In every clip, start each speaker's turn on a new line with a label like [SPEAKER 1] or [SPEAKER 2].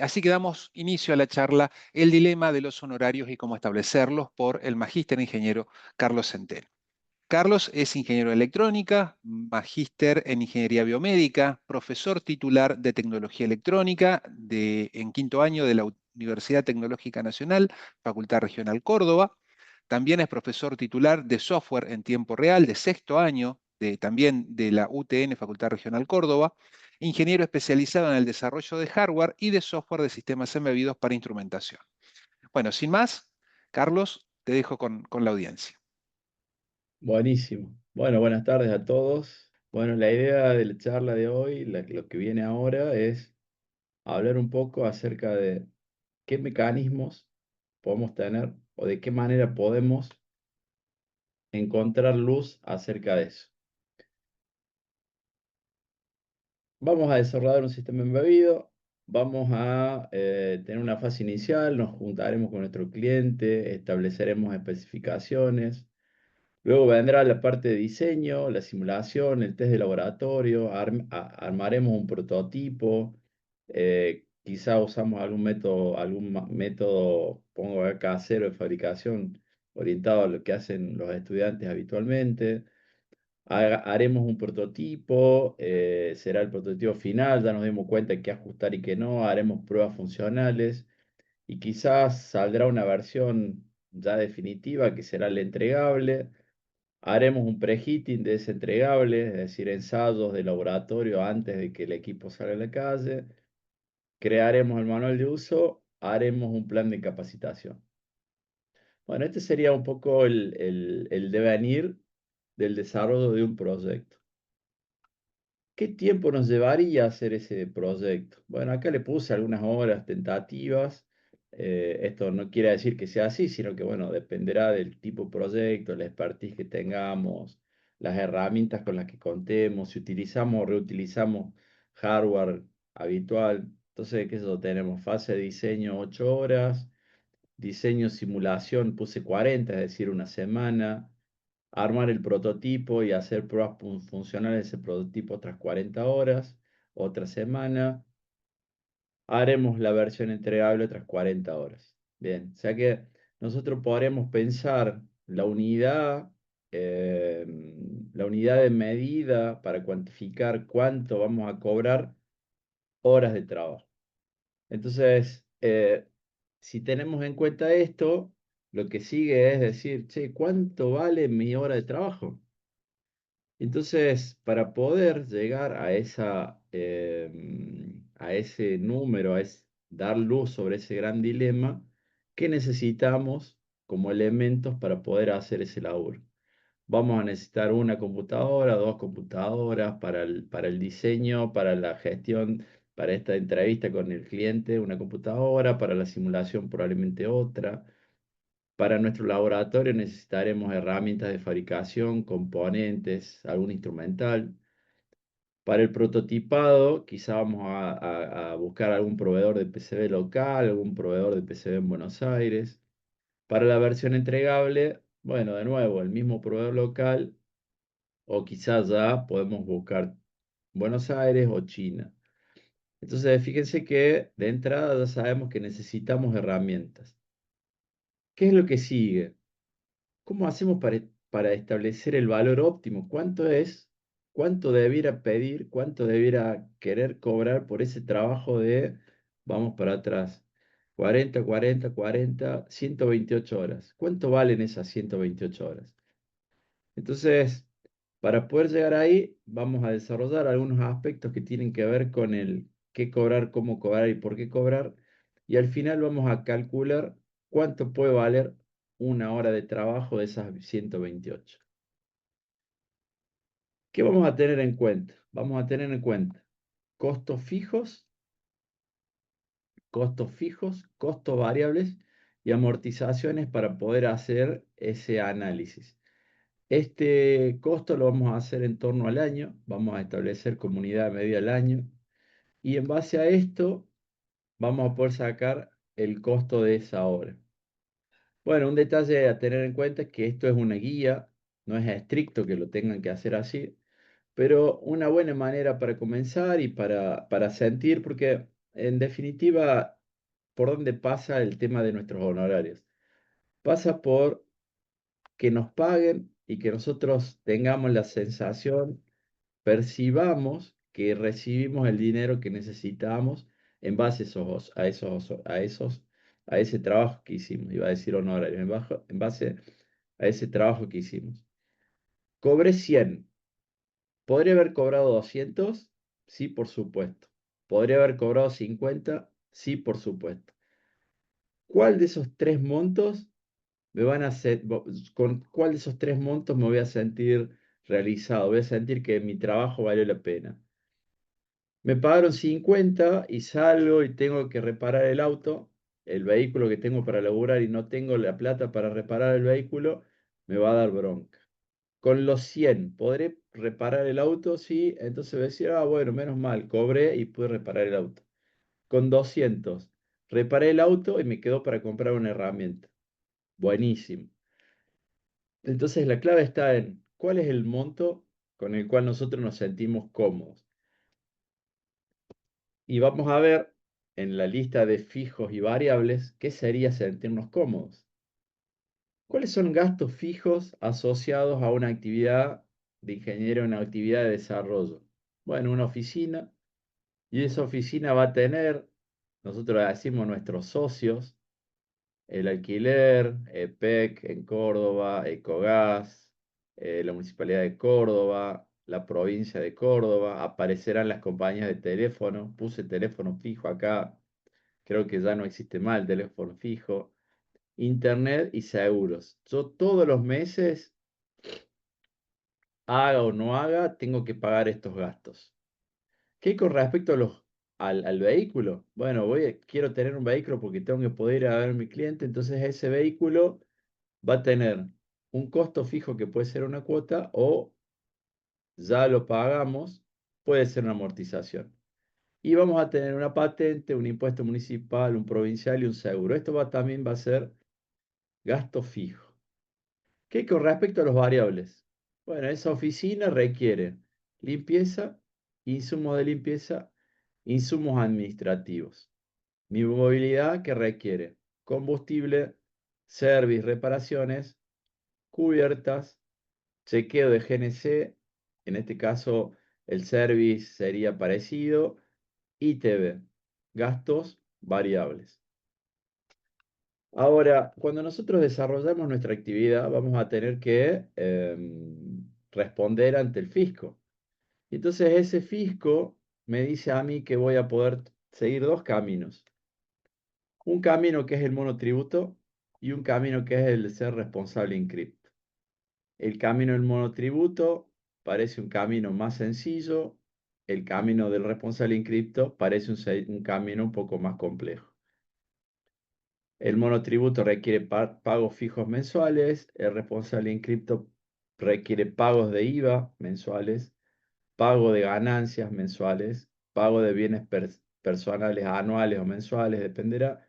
[SPEAKER 1] Así que damos inicio a la charla El dilema de los honorarios y cómo establecerlos por el magíster ingeniero Carlos Centeno. Carlos es ingeniero de electrónica, magíster en ingeniería biomédica, profesor titular de tecnología electrónica en quinto año de la Universidad Tecnológica Nacional, Facultad Regional Córdoba. También es profesor titular de software en tiempo real de sexto año también de la UTN, Facultad Regional Córdoba. Ingeniero especializado en el desarrollo de hardware y de software de sistemas embebidos para instrumentación. Bueno, sin más, Carlos, te dejo con la audiencia.
[SPEAKER 2] Buenísimo. Bueno, buenas tardes a todos. Bueno, la idea de la charla de hoy, lo que viene ahora, es hablar un poco acerca de qué mecanismos podemos tener o de qué manera podemos encontrar luz acerca de eso. Vamos a desarrollar un sistema embebido, vamos a tener una fase inicial, nos juntaremos con nuestro cliente, estableceremos especificaciones. Luego vendrá la parte de diseño, la simulación, el test de laboratorio, armaremos un prototipo, quizá usamos algún método, pongo acá, casero de fabricación orientado a lo que hacen los estudiantes habitualmente. Haremos un prototipo, será el prototipo final, ya nos dimos cuenta de qué ajustar y qué no, haremos pruebas funcionales y quizás saldrá una versión ya definitiva que será el entregable. Haremos un preheating de ese entregable, es decir, ensayos de laboratorio antes de que el equipo salga a la calle. Crearemos el manual de uso, haremos un plan de capacitación. Bueno, este sería un poco el devenir del desarrollo de un proyecto. ¿Qué tiempo nos llevaría a hacer ese proyecto? Bueno, acá le puse algunas horas tentativas. Esto no quiere decir que sea así, sino que, bueno, dependerá del tipo de proyecto, la expertise que tengamos, las herramientas con las que contemos, si utilizamos o reutilizamos hardware habitual. Entonces, ¿qué es eso? Tenemos fase de diseño 8 horas, diseño simulación puse 40, es decir, una semana, armar el prototipo y hacer pruebas funcionales de ese prototipo otras 40 horas, otra semana. Haremos la versión entregable otras 40 horas. Bien, o sea que nosotros podremos pensar eh, la unidad de medida para cuantificar cuánto vamos a cobrar horas de trabajo. Entonces, si tenemos en cuenta esto, lo que sigue es decir, che, ¿cuánto vale mi hora de trabajo? Entonces, para poder llegar a ese número, dar luz sobre ese gran dilema, ¿qué necesitamos como elementos para poder hacer ese laburo? Vamos a necesitar una computadora, dos computadoras para el diseño, para la gestión, para esta entrevista con el cliente, una computadora, para la simulación probablemente otra. Para nuestro laboratorio necesitaremos herramientas de fabricación, componentes, algún instrumental. Para el prototipado, quizá vamos a buscar algún proveedor de PCB local, algún proveedor de PCB en Buenos Aires. Para la versión entregable, bueno, de nuevo, el mismo proveedor local o quizás ya podemos buscar Buenos Aires o China. Entonces, fíjense que de entrada ya sabemos que necesitamos herramientas. ¿Qué es lo que sigue? ¿Cómo hacemos para establecer el valor óptimo? ¿Cuánto es? ¿Cuánto debiera pedir? ¿Cuánto debiera querer cobrar por ese trabajo de, vamos para atrás, 40, 40, 40, 128 horas? ¿Cuánto valen esas 128 horas? Entonces, para poder llegar ahí, vamos a desarrollar algunos aspectos que tienen que ver con el qué cobrar, cómo cobrar y por qué cobrar. Y al final vamos a calcular cuánto puede valer una hora de trabajo de esas 128. ¿Qué vamos a tener en cuenta? Vamos a tener en cuenta costos fijos, costos variables y amortizaciones para poder hacer ese análisis. Este costo lo vamos a hacer en torno al año, vamos a establecer comunidad media al año y en base a esto vamos a poder sacar el costo de esa hora. Bueno, un detalle a tener en cuenta es que esto es una guía, no es estricto que lo tengan que hacer así, pero una buena manera para comenzar y para sentir, porque en definitiva, ¿por dónde pasa el tema de nuestros honorarios? Pasa por que nos paguen y que nosotros tengamos la sensación, percibamos que recibimos el dinero que necesitamos en base a ese trabajo que hicimos. Iba a decir honorarios, en base a ese trabajo que hicimos. Cobré 100. ¿Podría haber cobrado 200? Sí, por supuesto. ¿Podría haber cobrado 50? Sí, por supuesto. ¿Cuál de esos tres montos me van a hacer, con cuál de esos tres montos me voy a sentir realizado? Voy a sentir que mi trabajo valió la pena. Me pagaron 50 y salgo y tengo que reparar el auto, el vehículo que tengo para laburar y no tengo la plata para reparar el vehículo, me va a dar bronca. Con los 100, ¿podré reparar el auto? Sí, entonces voy a decir, ah, bueno, menos mal, cobré y pude reparar el auto. Con 200, reparé el auto y me quedó para comprar una herramienta. Buenísimo. Entonces la clave está en cuál es el monto con el cual nosotros nos sentimos cómodos. Y vamos a ver en la lista de fijos y variables qué sería sentirnos cómodos. ¿Cuáles son gastos fijos asociados a una actividad de ingeniero, una actividad de desarrollo? Bueno, una oficina, y esa oficina va a tener, nosotros decimos nuestros socios, el alquiler, EPEC en Córdoba, Ecogas, la Municipalidad de Córdoba, la provincia de Córdoba, aparecerán las compañías de teléfono, puse teléfono fijo acá, creo que ya no existe más el teléfono fijo, internet y seguros. Yo todos los meses, haga o no haga, tengo que pagar estos gastos. ¿Qué con respecto a al vehículo? Bueno, quiero tener un vehículo porque tengo que poder ir a ver a mi cliente, entonces ese vehículo va a tener un costo fijo que puede ser una cuota o ya lo pagamos, puede ser una amortización. Y vamos a tener una patente, un impuesto municipal, un provincial y un seguro. Esto también va a ser gasto fijo. ¿Qué con respecto a los variables? Bueno, esa oficina requiere limpieza, insumos de limpieza, insumos administrativos. Mi movilidad que requiere combustible, service, reparaciones, cubiertas, chequeo de GNC, en este caso el service sería parecido, y TV, gastos variables. Ahora, cuando nosotros desarrollamos nuestra actividad, vamos a tener que responder ante el fisco. Entonces ese fisco me dice a mí que voy a poder seguir dos caminos. Un camino que es el monotributo y un camino que es el de ser responsable inscripto. El camino del monotributo parece un camino más sencillo, el camino del responsable inscripto parece un camino un poco más complejo. El monotributo requiere pagos fijos mensuales, el responsable inscripto requiere pagos de IVA mensuales, pago de ganancias mensuales, pago de bienes personales anuales o mensuales, dependerá.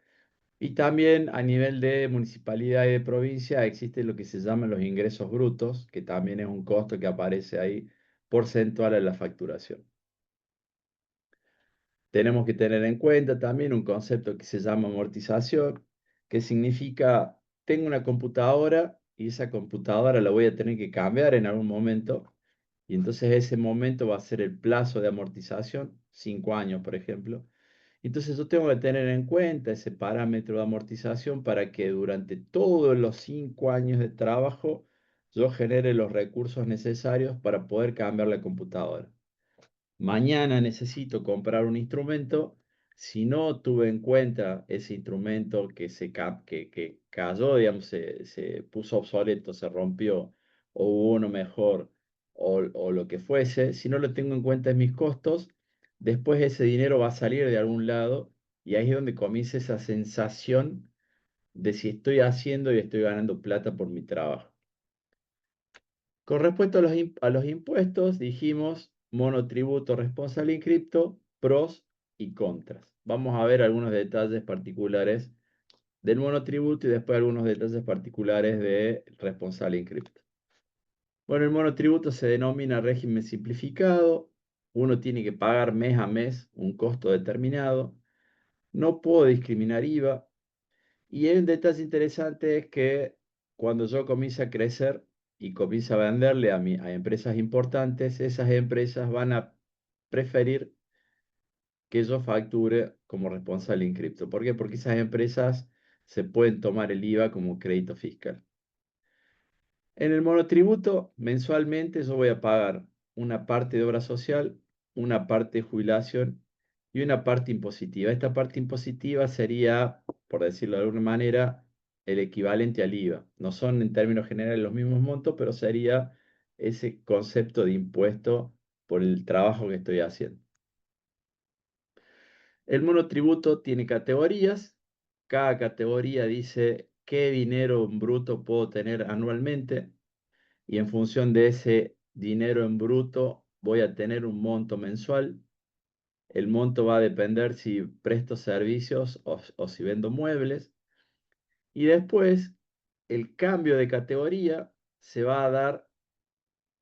[SPEAKER 2] Y también a nivel de municipalidad y de provincia existe lo que se llaman los ingresos brutos, que también es un costo que aparece ahí porcentual a la facturación. Tenemos que tener en cuenta también un concepto que se llama amortización, que significa, tengo una computadora y esa computadora la voy a tener que cambiar en algún momento, y entonces ese momento va a ser el plazo de amortización, 5 años, por ejemplo. Entonces yo tengo que tener en cuenta ese parámetro de amortización para que durante todos los 5 años de trabajo yo genere los recursos necesarios para poder cambiar la computadora. Mañana necesito comprar un instrumento. Si no tuve en cuenta ese instrumento que cayó, digamos, se puso obsoleto, se rompió, o hubo uno mejor, o lo que fuese, si no lo tengo en cuenta en mis costos, después ese dinero va a salir de algún lado y ahí es donde comienza esa sensación de si estoy haciendo y estoy ganando plata por mi trabajo. Con respecto a a los impuestos, dijimos monotributo responsable inscripto, pros y contras. Vamos a ver algunos detalles particulares del monotributo y después algunos detalles particulares de responsable inscripto. Bueno, el monotributo se denomina régimen simplificado. Uno tiene que pagar mes a mes un costo determinado. No puedo discriminar IVA. Y hay un detalle interesante es que cuando yo comienzo a crecer y comienzo a venderle a empresas importantes, esas empresas van a preferir que yo facture como responsable inscripto. ¿Por qué? Porque esas empresas se pueden tomar el IVA como crédito fiscal. En el monotributo, mensualmente yo voy a pagar una parte de obra social, una parte de jubilación y una parte impositiva. Esta parte impositiva sería, por decirlo de alguna manera, el equivalente al IVA. No son en términos generales los mismos montos, pero sería ese concepto de impuesto por el trabajo que estoy haciendo. El monotributo tiene categorías. Cada categoría dice qué dinero en bruto puedo tener anualmente y en función de ese dinero en bruto voy a tener un monto mensual. El monto va a depender si presto servicios o si vendo muebles. Y después el cambio de categoría se va a dar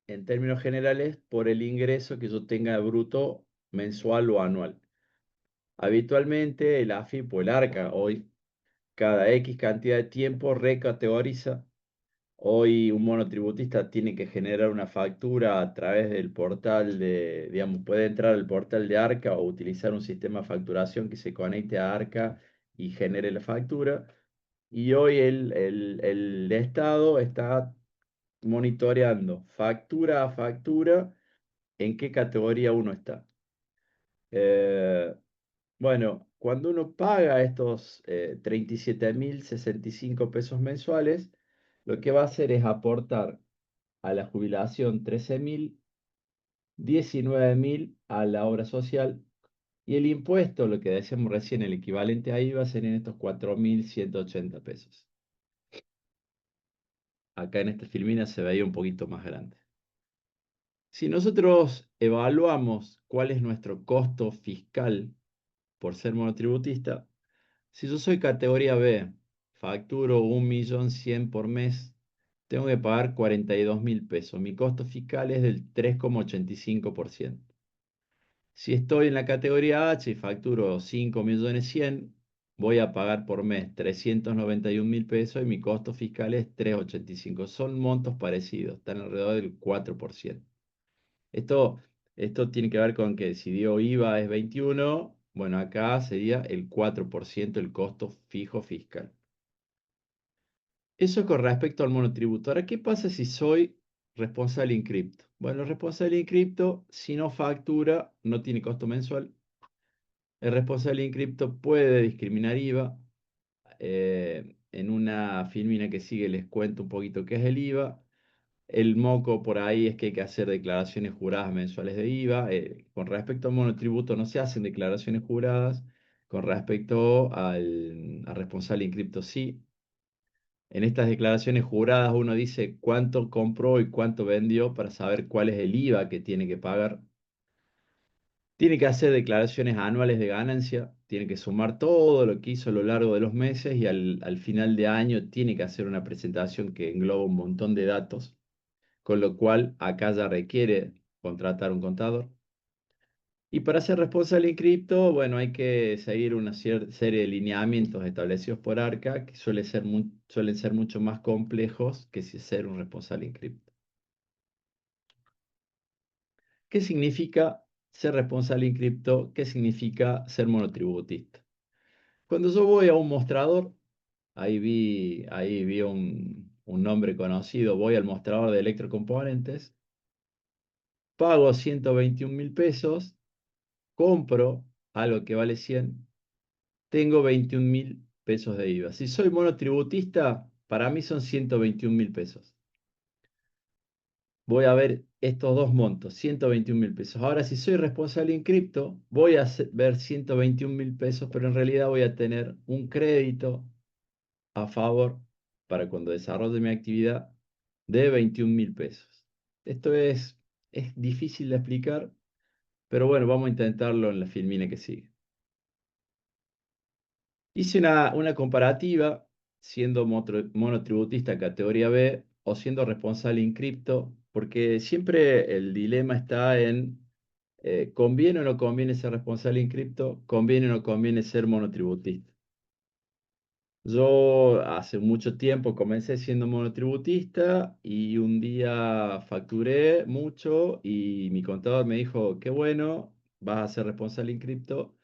[SPEAKER 2] en términos generales por el ingreso que yo tenga de bruto mensual o anual. Habitualmente el AFIP o el ARCA hoy cada X cantidad de tiempo recategoriza. Hoy un monotributista tiene que generar una factura a través del portal de, digamos, puede entrar al portal de Arca o utilizar un sistema de facturación que se conecte a Arca y genere la factura. Y hoy el Estado está monitoreando factura a factura en qué categoría uno está. Eh, bueno, cuando uno paga estos 37.065 pesos mensuales, lo que va a hacer es aportar a la jubilación 13.000, 19.000 a la obra social y el impuesto, lo que decíamos recién, el equivalente a IVA, serían estos 4.180 pesos. Acá en esta filmina se veía un poquito más grande. Si nosotros evaluamos cuál es nuestro costo fiscal por ser monotributista, si yo soy categoría B, facturo 1.100.000 por mes, tengo que pagar 42.000 pesos. Mi costo fiscal es del 3,85%. Si estoy en la categoría H y facturo 5.100.000, voy a pagar por mes 391.000 pesos y mi costo fiscal es 3,85. Son montos parecidos, están alrededor del 4%. Esto, esto tiene que ver con que si dio IVA es 21, bueno, acá sería el 4% el costo fijo fiscal. Eso con respecto al monotributo. Ahora, ¿qué pasa si soy responsable inscripto? Bueno, el responsable inscripto, si no factura, no tiene costo mensual. El responsable inscripto puede discriminar IVA. En una filmina que sigue les cuento un poquito qué es el IVA. El moco por ahí es que hay que hacer declaraciones juradas mensuales de IVA. Con respecto al monotributo no se hacen declaraciones juradas. Con respecto al responsable inscripto sí. En estas declaraciones juradas uno dice cuánto compró y cuánto vendió para saber cuál es el IVA que tiene que pagar. Tiene que hacer declaraciones anuales de ganancia, tiene que sumar todo lo que hizo a lo largo de los meses y al final de año tiene que hacer una presentación que engloba un montón de datos, con lo cual acá ya requiere contratar un contador. Y para ser responsable en cripto, bueno, hay que seguir una serie de lineamientos establecidos por Arca que suelen ser mucho más complejos que si ser un responsable en cripto. ¿Qué significa ser responsable en cripto? ¿Qué significa ser monotributista? Cuando yo voy a un mostrador, ahí vi un nombre conocido, voy al mostrador de electrocomponentes, pago 121.000 pesos, compro algo que vale 100, tengo 21.000 pesos de IVA. Si soy monotributista, para mí son 121.000 pesos. Voy a ver estos dos montos, 121.000 pesos. Ahora, si soy responsable en cripto, voy a ver 121.000 pesos, pero en realidad voy a tener un crédito a favor para cuando desarrolle mi actividad de 21.000 pesos. Esto es difícil de explicar, pero bueno, vamos a intentarlo en la filmina que sigue. Hice una comparativa siendo monotributista categoría B o siendo responsable en cripto, porque siempre el dilema está en ¿Conviene o no conviene ser responsable en cripto? ¿Conviene o no conviene ser monotributista? Yo hace mucho tiempo comencé siendo monotributista y un día facturé mucho y mi contador me dijo, qué bueno, vas a ser responsable en cripto.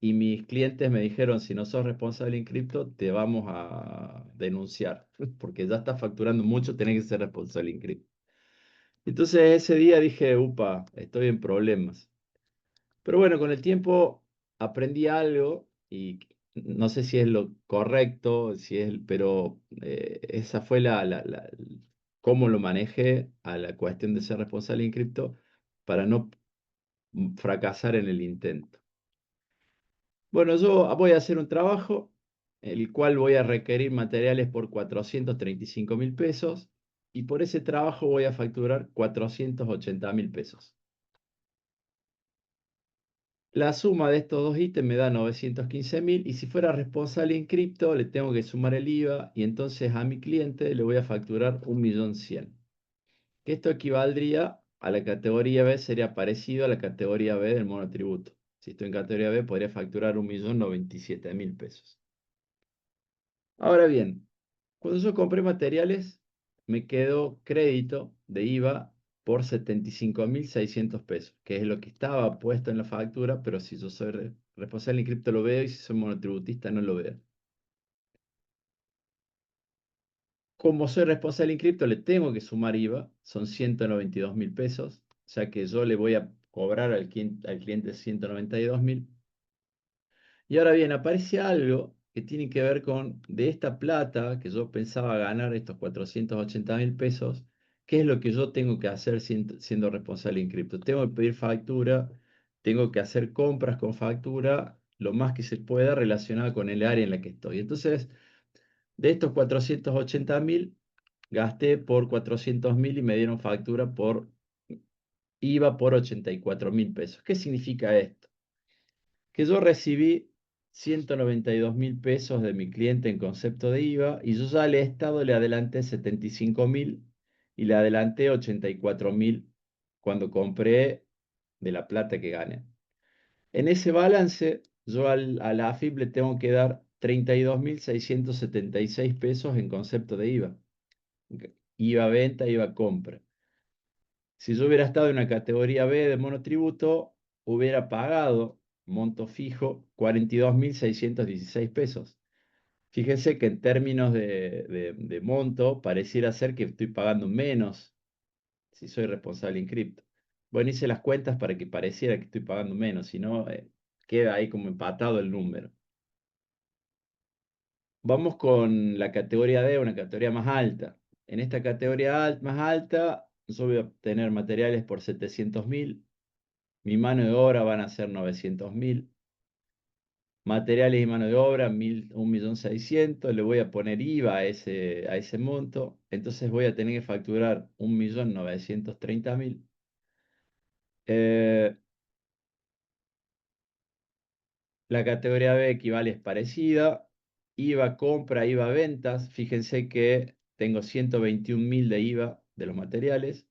[SPEAKER 2] Y mis clientes me dijeron, si no sos responsable en cripto, te vamos a denunciar, porque ya estás facturando mucho, tenés que ser responsable en cripto. Entonces ese día dije, upa, estoy en problemas. Pero bueno, con el tiempo aprendí algo y no sé si es lo correcto, si es, pero esa fue cómo lo manejé a la cuestión de ser responsable en cripto para no fracasar en el intento. Bueno, yo voy a hacer un trabajo, el cual voy a requerir materiales por 435.000 pesos y por ese trabajo voy a facturar 480.000 pesos. La suma de estos dos ítems me da 915.000 y si fuera responsable en cripto le tengo que sumar el IVA y entonces a mi cliente le voy a facturar 1.100.000. Que esto equivaldría a la categoría B, sería parecido a la categoría B del monotributo. Si estoy en categoría B podría facturar 1.097.000 pesos. Ahora bien, cuando yo compré materiales, me quedó crédito de IVA por 75.600 pesos, que es lo que estaba puesto en la factura, pero si yo soy responsable en cripto lo veo y si soy monotributista no lo veo. Como soy responsable en cripto, le tengo que sumar IVA, son 192.000 pesos, o sea que yo le voy a cobrar al cliente 192.000. Y ahora bien, aparece algo que tiene que ver con de esta plata que yo pensaba ganar, estos 480.000 pesos, ¿qué es lo que yo tengo que hacer siendo responsable en cripto? Tengo que pedir factura, tengo que hacer compras con factura, lo más que se pueda relacionado con el área en la que estoy. Entonces, de estos 480.000, gasté por 400.000 y me dieron factura por IVA por 84.000 pesos. ¿Qué significa esto? Que yo recibí 192.000 pesos de mi cliente en concepto de IVA y yo ya al Estado le adelanté 75.000 y le adelanté 84.000 cuando compré de la plata que gané. En ese balance, yo a la AFIP le tengo que dar 32.676 pesos en concepto de IVA. IVA venta, IVA compra. Si yo hubiera estado en una categoría B de monotributo, hubiera pagado monto fijo 42.616 pesos. Fíjense que en términos de monto, pareciera ser que estoy pagando menos si soy responsable en cripto. Bueno, hice las cuentas para que pareciera que estoy pagando menos, si no, queda ahí como empatado el número. Vamos con la categoría D, una categoría más alta. En esta categoría más alta, yo voy a obtener materiales por 700.000. Mi mano de obra van a ser 900.000. Materiales y mano de obra, 1.600.000. Le voy a poner IVA a ese monto. Entonces voy a tener que facturar 1.930.000. Eh, la categoría B equivale es parecida. IVA compra, IVA ventas. Fíjense que tengo 121.000 de IVA de los materiales.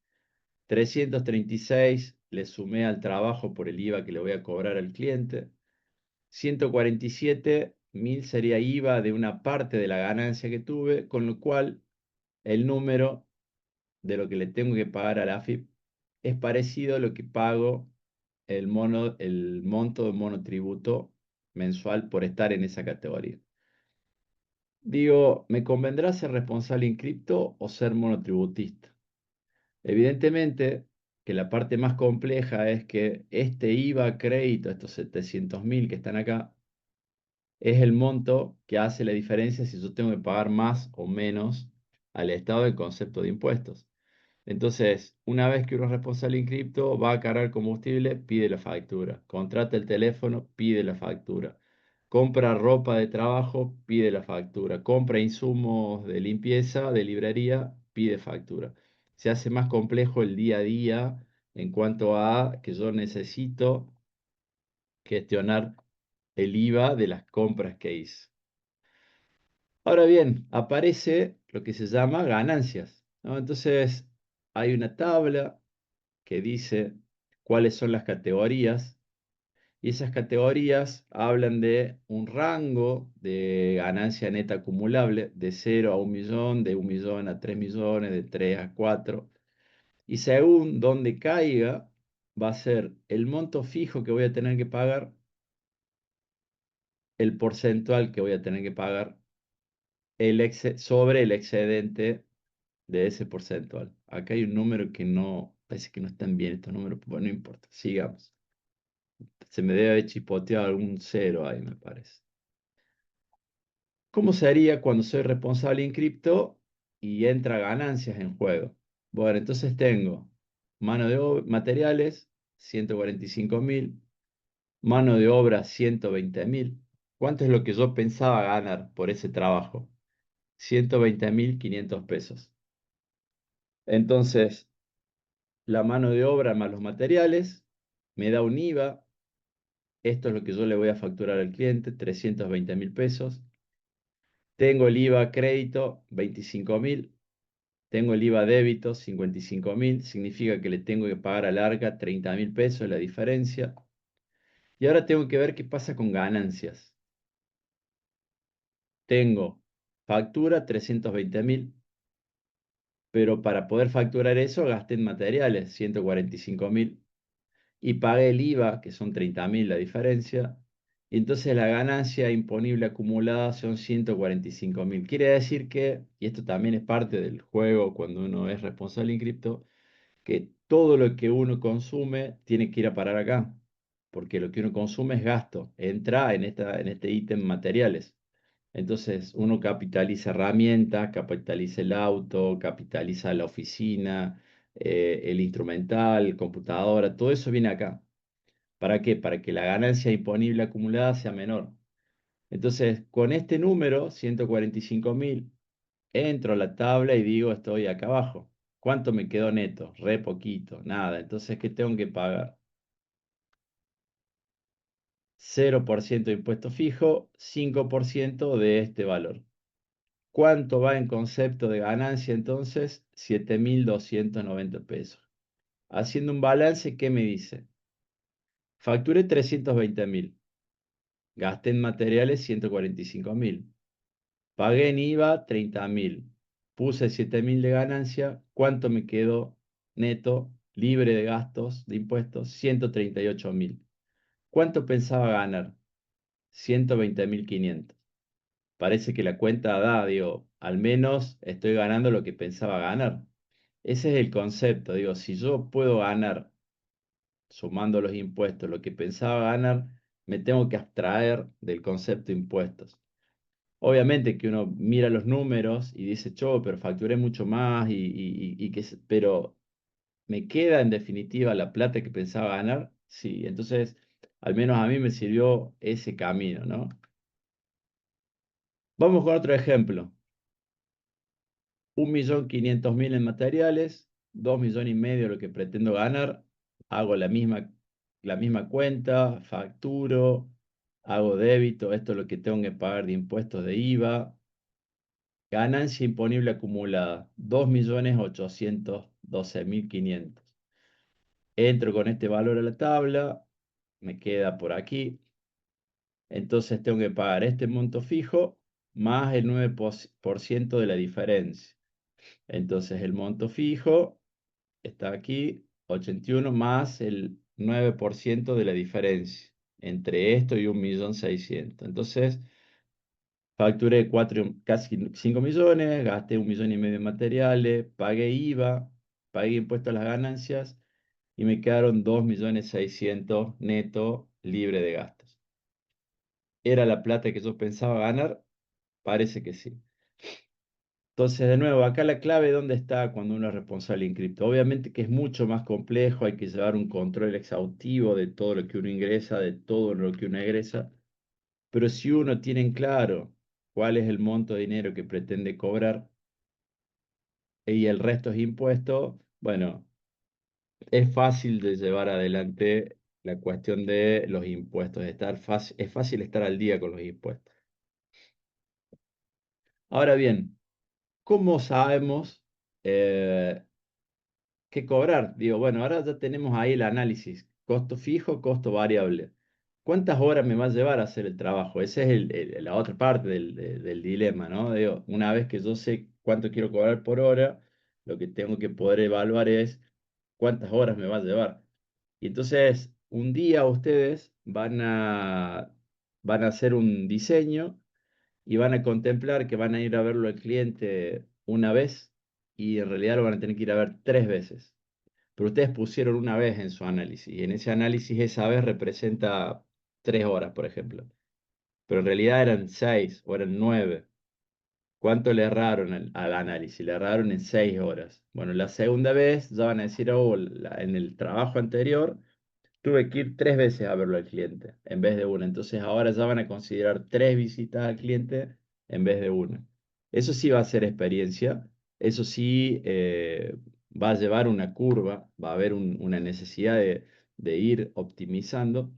[SPEAKER 2] 336 le sumé al trabajo por el IVA que le voy a cobrar al cliente. 147.000 sería IVA de una parte de la ganancia que tuve, con lo cual el número de lo que le tengo que pagar a la AFIP es parecido a lo que pago el monto de monotributo mensual por estar en esa categoría. Digo, ¿me convendrá ser responsable en cripto o ser monotributista? Evidentemente que la parte más compleja es que este IVA crédito, estos 700.000 que están acá, es el monto que hace la diferencia si yo tengo que pagar más o menos al Estado en concepto de impuestos. Entonces, una vez que uno es responsable en cripto, va a cargar combustible, pide la factura. Contrata el teléfono, pide la factura. Compra ropa de trabajo, pide la factura. Compra insumos de limpieza, de librería, pide factura. Se hace más complejo el día a día en cuanto a que yo necesito gestionar el IVA de las compras que hice. Ahora bien, aparece lo que se llama ganancias, ¿no? Entonces, hay una tabla que dice cuáles son las categorías. Y esas categorías hablan de un rango de ganancia neta acumulable de 0 a 1 millón, de 1 millón a 3 millones, de 3 a 4. Y según donde caiga, va a ser el monto fijo que voy a tener que pagar, el porcentual que voy a tener que pagar sobre el excedente de ese porcentual. Acá hay un número que no, parece que no están bien estos números, pero bueno, no importa, sigamos. Se me debe haber chipoteado algún cero ahí, me parece. ¿Cómo sería cuando soy responsable en cripto y entra ganancias en juego? Bueno, entonces tengo mano de obra, materiales, 145.000, mano de obra, 120.000. ¿Cuánto es lo que yo pensaba ganar por ese trabajo? 120.500 pesos. Entonces, la mano de obra más los materiales me da un IVA. Esto es lo que yo le voy a facturar al cliente, 320.000 pesos. Tengo el IVA crédito, 25.000. Tengo el IVA débito, 55.000. Significa que le tengo que pagar al ARCA 30.000 pesos, la diferencia. Y ahora tengo que ver qué pasa con ganancias. Tengo factura 320.000, pero para poder facturar eso gasté en materiales 145.000 y pagué el IVA, que son 30.000 la diferencia. Y entonces la ganancia imponible acumulada son 145.000. Quiere decir que, y esto también es parte del juego cuando uno es responsable en cripto, que todo lo que uno consume tiene que ir a parar acá, porque lo que uno consume es gasto, entra en este ítem materiales. Entonces uno capitaliza herramientas, capitaliza el auto, capitaliza la oficina, el instrumental, computadora, todo eso viene acá. ¿Para qué? Para que la ganancia imponible acumulada sea menor. Entonces, con este número, 145.000, entro a la tabla y digo, estoy acá abajo. ¿Cuánto me quedó neto? Re poquito, nada. Entonces, ¿qué tengo que pagar? 0% de impuesto fijo, 5% de este valor. ¿Cuánto va en concepto de ganancia entonces? 7.290 pesos. Haciendo un balance, ¿qué me dice? Facturé 320.000, gasté en materiales 145.000, pagué en IVA 30.000, puse 7.000 de ganancia, ¿cuánto me quedó neto, libre de gastos, de impuestos? 138.000. ¿Cuánto pensaba ganar? 120.500. Parece que la cuenta da, digo, al menos estoy ganando lo que pensaba ganar. Ese es el concepto, digo, si yo puedo ganar sumando los impuestos lo que pensaba ganar, me tengo que abstraer del concepto de impuestos. Obviamente que uno mira los números y dice, yo, pero facturé mucho más pero ¿me queda en definitiva la plata que pensaba ganar? Sí, entonces al menos a mí me sirvió ese camino, ¿no? Vamos con otro ejemplo. 1.500.000 en materiales, 2,5 millones lo que pretendo ganar, hago la misma cuenta, facturo, hago débito, esto es lo que tengo que pagar de impuestos de IVA, ganancia imponible acumulada, 2.812.500. Entro con este valor a la tabla, me queda por aquí, entonces tengo que pagar este monto fijo más el 9% de la diferencia. Entonces el monto fijo está aquí, 81 más el 9% de la diferencia entre esto y 1.600.000. Entonces, facturé casi 5 millones, gasté 1,5 millones en materiales, pagué IVA, pagué impuestos a las ganancias y me quedaron 2.600.000 neto libre de gastos. ¿Era la plata que yo pensaba ganar? Parece que sí. Entonces, de nuevo, acá la clave, ¿dónde está cuando uno es responsable en cripto? Obviamente que es mucho más complejo, hay que llevar un control exhaustivo de todo lo que uno ingresa, de todo lo que uno egresa, pero si uno tiene en claro cuál es el monto de dinero que pretende cobrar y el resto es impuesto, bueno, es fácil de llevar adelante la cuestión de los impuestos, es fácil estar al día con los impuestos. Ahora bien, ¿cómo sabemos? qué cobrar. Digo, bueno, ahora ya tenemos ahí el análisis, costo fijo, costo variable. ¿Cuántas horas me va a llevar a hacer el trabajo? Esa es la otra parte del dilema, ¿no? Digo, una vez que yo sé cuánto quiero cobrar por hora, lo que tengo que poder evaluar es cuántas horas me va a llevar. Y entonces, un día ustedes van a hacer un diseño y van a contemplar que van a ir a verlo al cliente una vez y en realidad lo van a tener que ir a ver 3 veces. Pero ustedes pusieron una vez en su análisis y en ese análisis esa vez representa 3 horas, por ejemplo. Pero en realidad eran 6 o eran 9. ¿Cuánto le erraron al análisis? Le erraron en 6 horas. Bueno, la segunda vez ya van a decir, oh, en el trabajo anterior tuve que ir 3 veces a verlo al cliente en vez de una. Entonces ahora ya van a considerar 3 visitas al cliente en vez de una. Eso sí va a ser experiencia. Eso sí va a llevar una curva, va a haber una necesidad de ir optimizando.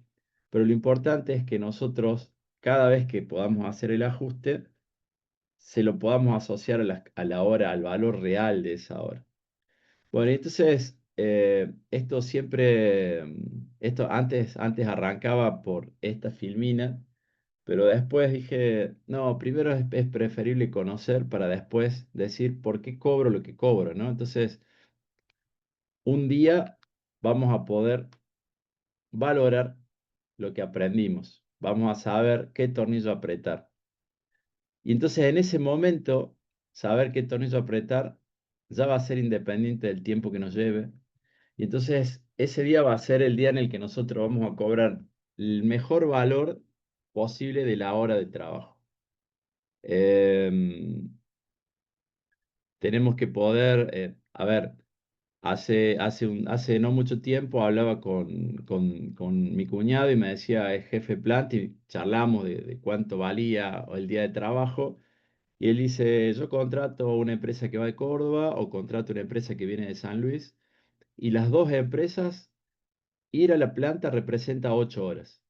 [SPEAKER 2] Pero lo importante es que nosotros, cada vez que podamos hacer el ajuste, se lo podamos asociar a la hora, al valor real de esa hora. Bueno, entonces, esto siempre, esto antes arrancaba por esta filmina, pero después dije, no, primero es preferible conocer para después decir por qué cobro lo que cobro, ¿no? Entonces, un día vamos a poder valorar lo que aprendimos, vamos a saber qué tornillo apretar. Y entonces, en ese momento, saber qué tornillo apretar ya va a ser independiente del tiempo que nos lleve. Y entonces ese día va a ser el día en el que nosotros vamos a cobrar el mejor valor posible de la hora de trabajo. Em, Tenemos que poder, a ver, hace no mucho tiempo hablaba con mi cuñado y me decía, es jefe de planta y charlamos de cuánto valía el día de trabajo. Y él dice, yo contrato una empresa que va de Córdoba o contrato una empresa que viene de San Luis. Y las dos empresas ir a la planta representa 8 horas.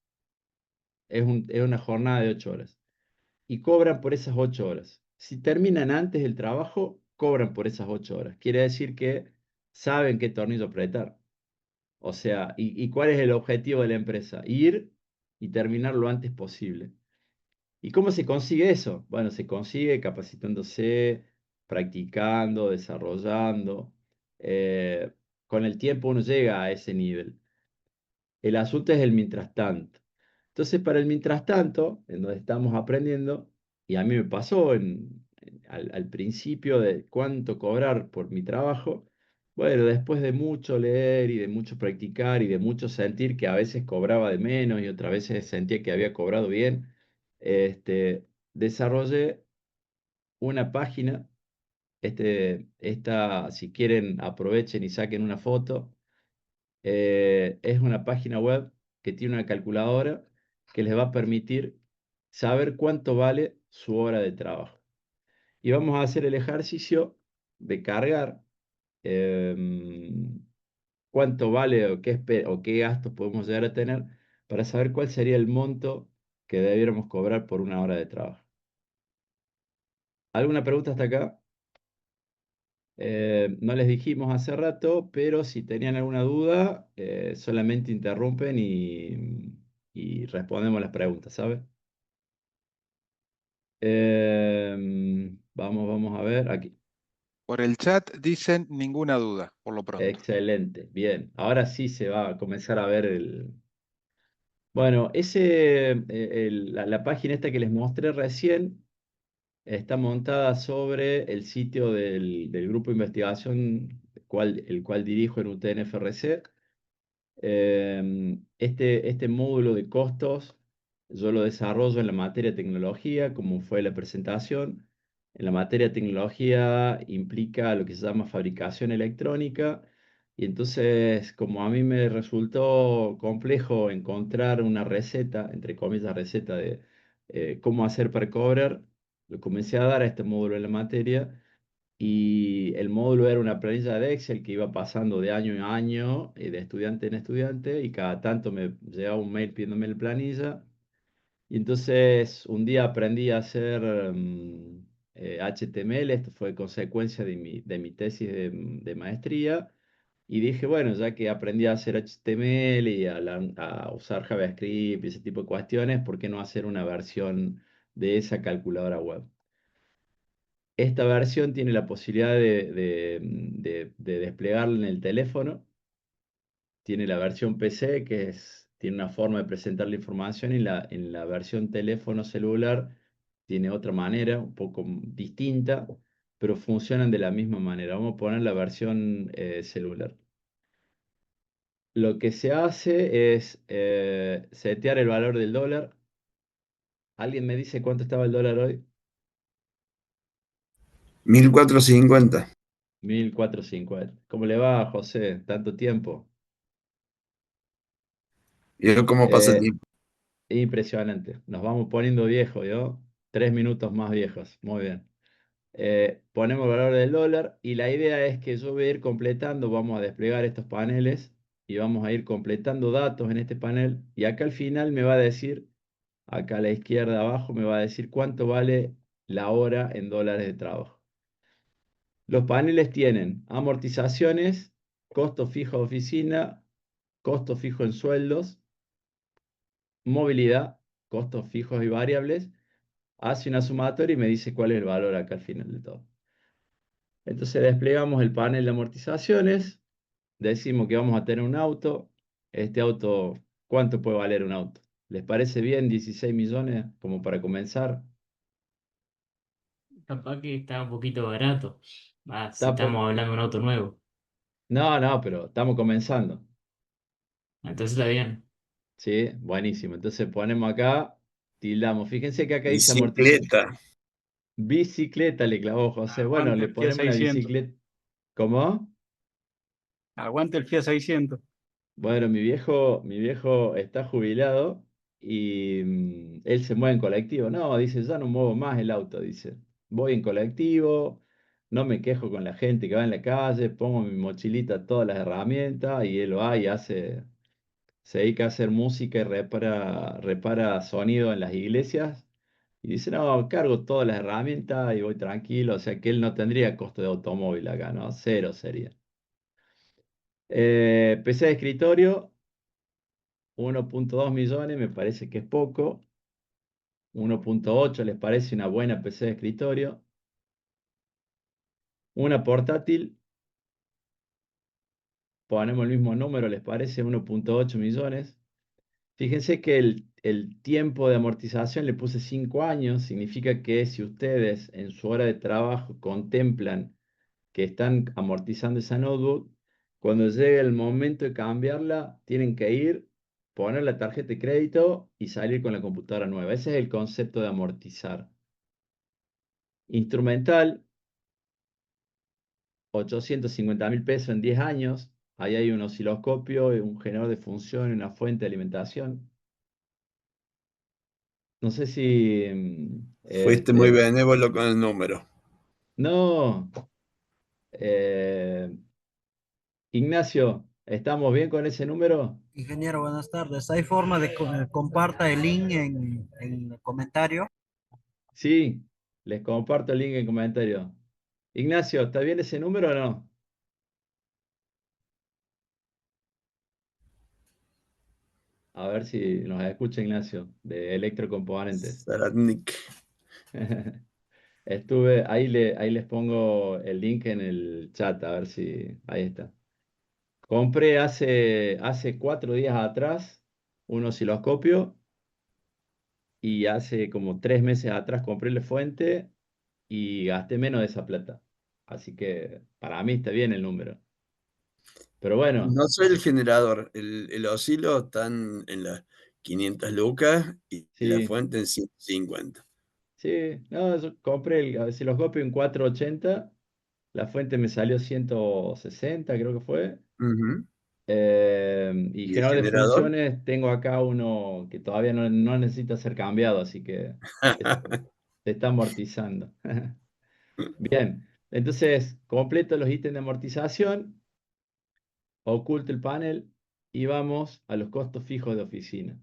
[SPEAKER 2] Es una jornada de 8 horas. Y cobran por esas 8 horas. Si terminan antes del trabajo, cobran por esas 8 horas. Quiere decir que saben qué tornillo apretar. O sea, ¿y cuál es el objetivo de la empresa? Ir y terminar lo antes posible. ¿Y cómo se consigue eso? Bueno, se consigue capacitándose, practicando, desarrollando. Eh, con el tiempo uno llega a ese nivel. El asunto es el mientras tanto. Entonces, para el mientras tanto, en donde estamos aprendiendo, y a mí me pasó al principio de cuánto cobrar por mi trabajo, bueno, después de mucho leer y de mucho practicar y de mucho sentir que a veces cobraba de menos y otras veces sentía que había cobrado bien, desarrollé una página. Si quieren, aprovechen y saquen una foto. Es una página web que tiene una calculadora que les va a permitir saber cuánto vale su hora de trabajo. Y vamos a hacer el ejercicio de cargar cuánto vale o qué gastos podemos llegar a tener para saber cuál sería el monto que debiéramos cobrar por una hora de trabajo. ¿Alguna pregunta hasta acá? No les dijimos hace rato, pero si tenían alguna duda, solamente interrumpen y respondemos las preguntas, ¿sabes? Vamos a ver aquí.
[SPEAKER 1] Por el chat dicen ninguna duda, por lo pronto.
[SPEAKER 2] Excelente, bien. Ahora sí se va a comenzar a ver Bueno, la página esta que les mostré recién está montada sobre el sitio del grupo de investigación el cual dirijo en UTN-FRC. Este módulo de costos yo lo desarrollo en la materia de tecnología, como fue la presentación. En la materia de tecnología implica lo que se llama fabricación electrónica. Y entonces, como a mí me resultó complejo encontrar una receta, entre comillas, receta de cómo hacer para cobrar, lo comencé a dar a este módulo en la materia y el módulo era una planilla de Excel que iba pasando de año en año, de estudiante en estudiante, y cada tanto me llegaba un mail pidiéndome la planilla. Y entonces un día aprendí a hacer HTML, esto fue consecuencia de mi tesis de maestría, Y dije, bueno, ya que aprendí a hacer HTML y a usar JavaScript y ese tipo de cuestiones, ¿por qué no hacer una versión de esa calculadora web? Esta versión tiene la posibilidad de desplegarla en el teléfono. Tiene la versión PC, tiene una forma de presentar la información, y en la versión teléfono celular tiene otra manera, un poco distinta, pero funcionan de la misma manera. Vamos a poner la versión celular. Lo que se hace es setear el valor del dólar. ¿Alguien me dice cuánto estaba el dólar hoy?
[SPEAKER 3] 1450.
[SPEAKER 2] 1450. ¿Cómo le va, José? Tanto tiempo.
[SPEAKER 3] ¿Y cómo pasa el
[SPEAKER 2] Eh,
[SPEAKER 3] tiempo?
[SPEAKER 2] Impresionante. Nos vamos poniendo viejos, ¿yo? 3 minutos más viejos. Muy bien. Ponemos el valor del dólar y la idea es que yo voy a ir completando, vamos a desplegar estos paneles y vamos a ir completando datos en este panel, y acá al final me va a decir, acá a la izquierda abajo me va a decir cuánto vale la hora en dólares de trabajo. Los paneles tienen amortizaciones, costo fijo de oficina, costo fijo en sueldos, movilidad, costos fijos y variables. Hace una sumatoria y me dice cuál es el valor acá al final de todo. Entonces desplegamos el panel de amortizaciones, decimos que vamos a tener un auto. Este auto, ¿cuánto puede valer un auto? ¿Les parece bien 16 millones como para comenzar?
[SPEAKER 4] Capaz que está un poquito barato. Si
[SPEAKER 2] Está
[SPEAKER 4] estamos
[SPEAKER 2] por-
[SPEAKER 4] hablando de un auto nuevo.
[SPEAKER 2] No, no, pero estamos comenzando.
[SPEAKER 4] Entonces está bien.
[SPEAKER 2] ¿Sí? Buenísimo. Entonces ponemos acá, tildamos. Fíjense que acá dice amortización.
[SPEAKER 3] Bicicleta.
[SPEAKER 2] Bicicleta le clavó José. Bueno,
[SPEAKER 5] Aguante
[SPEAKER 2] le
[SPEAKER 5] el Fiat
[SPEAKER 2] ponemos una
[SPEAKER 5] 600.
[SPEAKER 2] bicicleta. ¿Cómo?
[SPEAKER 5] Aguante el Fiat 600.
[SPEAKER 2] Bueno, mi viejo está jubilado y él se mueve en colectivo. No, dice, ya no muevo más el auto, dice. Voy en colectivo, no me quejo con la gente que va en la calle, pongo en mi mochilita todas las herramientas y él va y se dedica a hacer música y repara sonido en las iglesias. Y dice, no, cargo todas las herramientas y voy tranquilo. O sea que él no tendría costo de automóvil acá, ¿no? Cero sería. PC de escritorio. 1,2 millones me parece que es poco. 1,8 les parece una buena PC de escritorio. Una portátil, ponemos el mismo número, les parece 1,8 millones. Fíjense que el tiempo de amortización le puse 5 años. Significa que si ustedes en su hora de trabajo contemplan que están amortizando esa notebook, cuando llegue el momento de cambiarla, tienen que ir, poner la tarjeta de crédito y salir con la computadora nueva. Ese es el concepto de amortizar. Instrumental, 850.000 pesos en 10 años. Ahí hay un osciloscopio, un generador de función y una fuente de alimentación. No sé si...
[SPEAKER 3] Fuiste muy benévolo con el número.
[SPEAKER 2] no, eh, Ignacio, ¿estamos bien con ese número?
[SPEAKER 6] Ingeniero, buenas tardes. ¿Hay forma de comparta el link en el comentario?
[SPEAKER 2] Sí, les comparto el link en comentario. Ignacio, ¿está bien ese número o no? A ver si nos escucha Ignacio, de Electrocomponentes.
[SPEAKER 3] Saratnik.
[SPEAKER 2] Ahí les pongo el link en el chat, a ver si ahí está. Compré hace 4 días atrás un osciloscopio, y hace como 3 meses atrás compré la fuente y gasté menos de esa plata. Así que para mí está bien el número. Pero bueno,
[SPEAKER 3] No soy el generador. El oscilo están en las 500 lucas y la
[SPEAKER 2] sí,
[SPEAKER 3] fuente en 150.
[SPEAKER 2] sí, no, yo compré el osciloscopio en 480. La fuente me salió 160, creo que fue.
[SPEAKER 3] Ujú.
[SPEAKER 2] Y
[SPEAKER 3] ¿Y el
[SPEAKER 2] generador de
[SPEAKER 3] generador?
[SPEAKER 2] funciones, tengo acá uno que todavía no necesita ser cambiado, así que se, se está amortizando. Bien, entonces completo los ítems de amortización, oculto el panel y vamos a los costos fijos de oficina.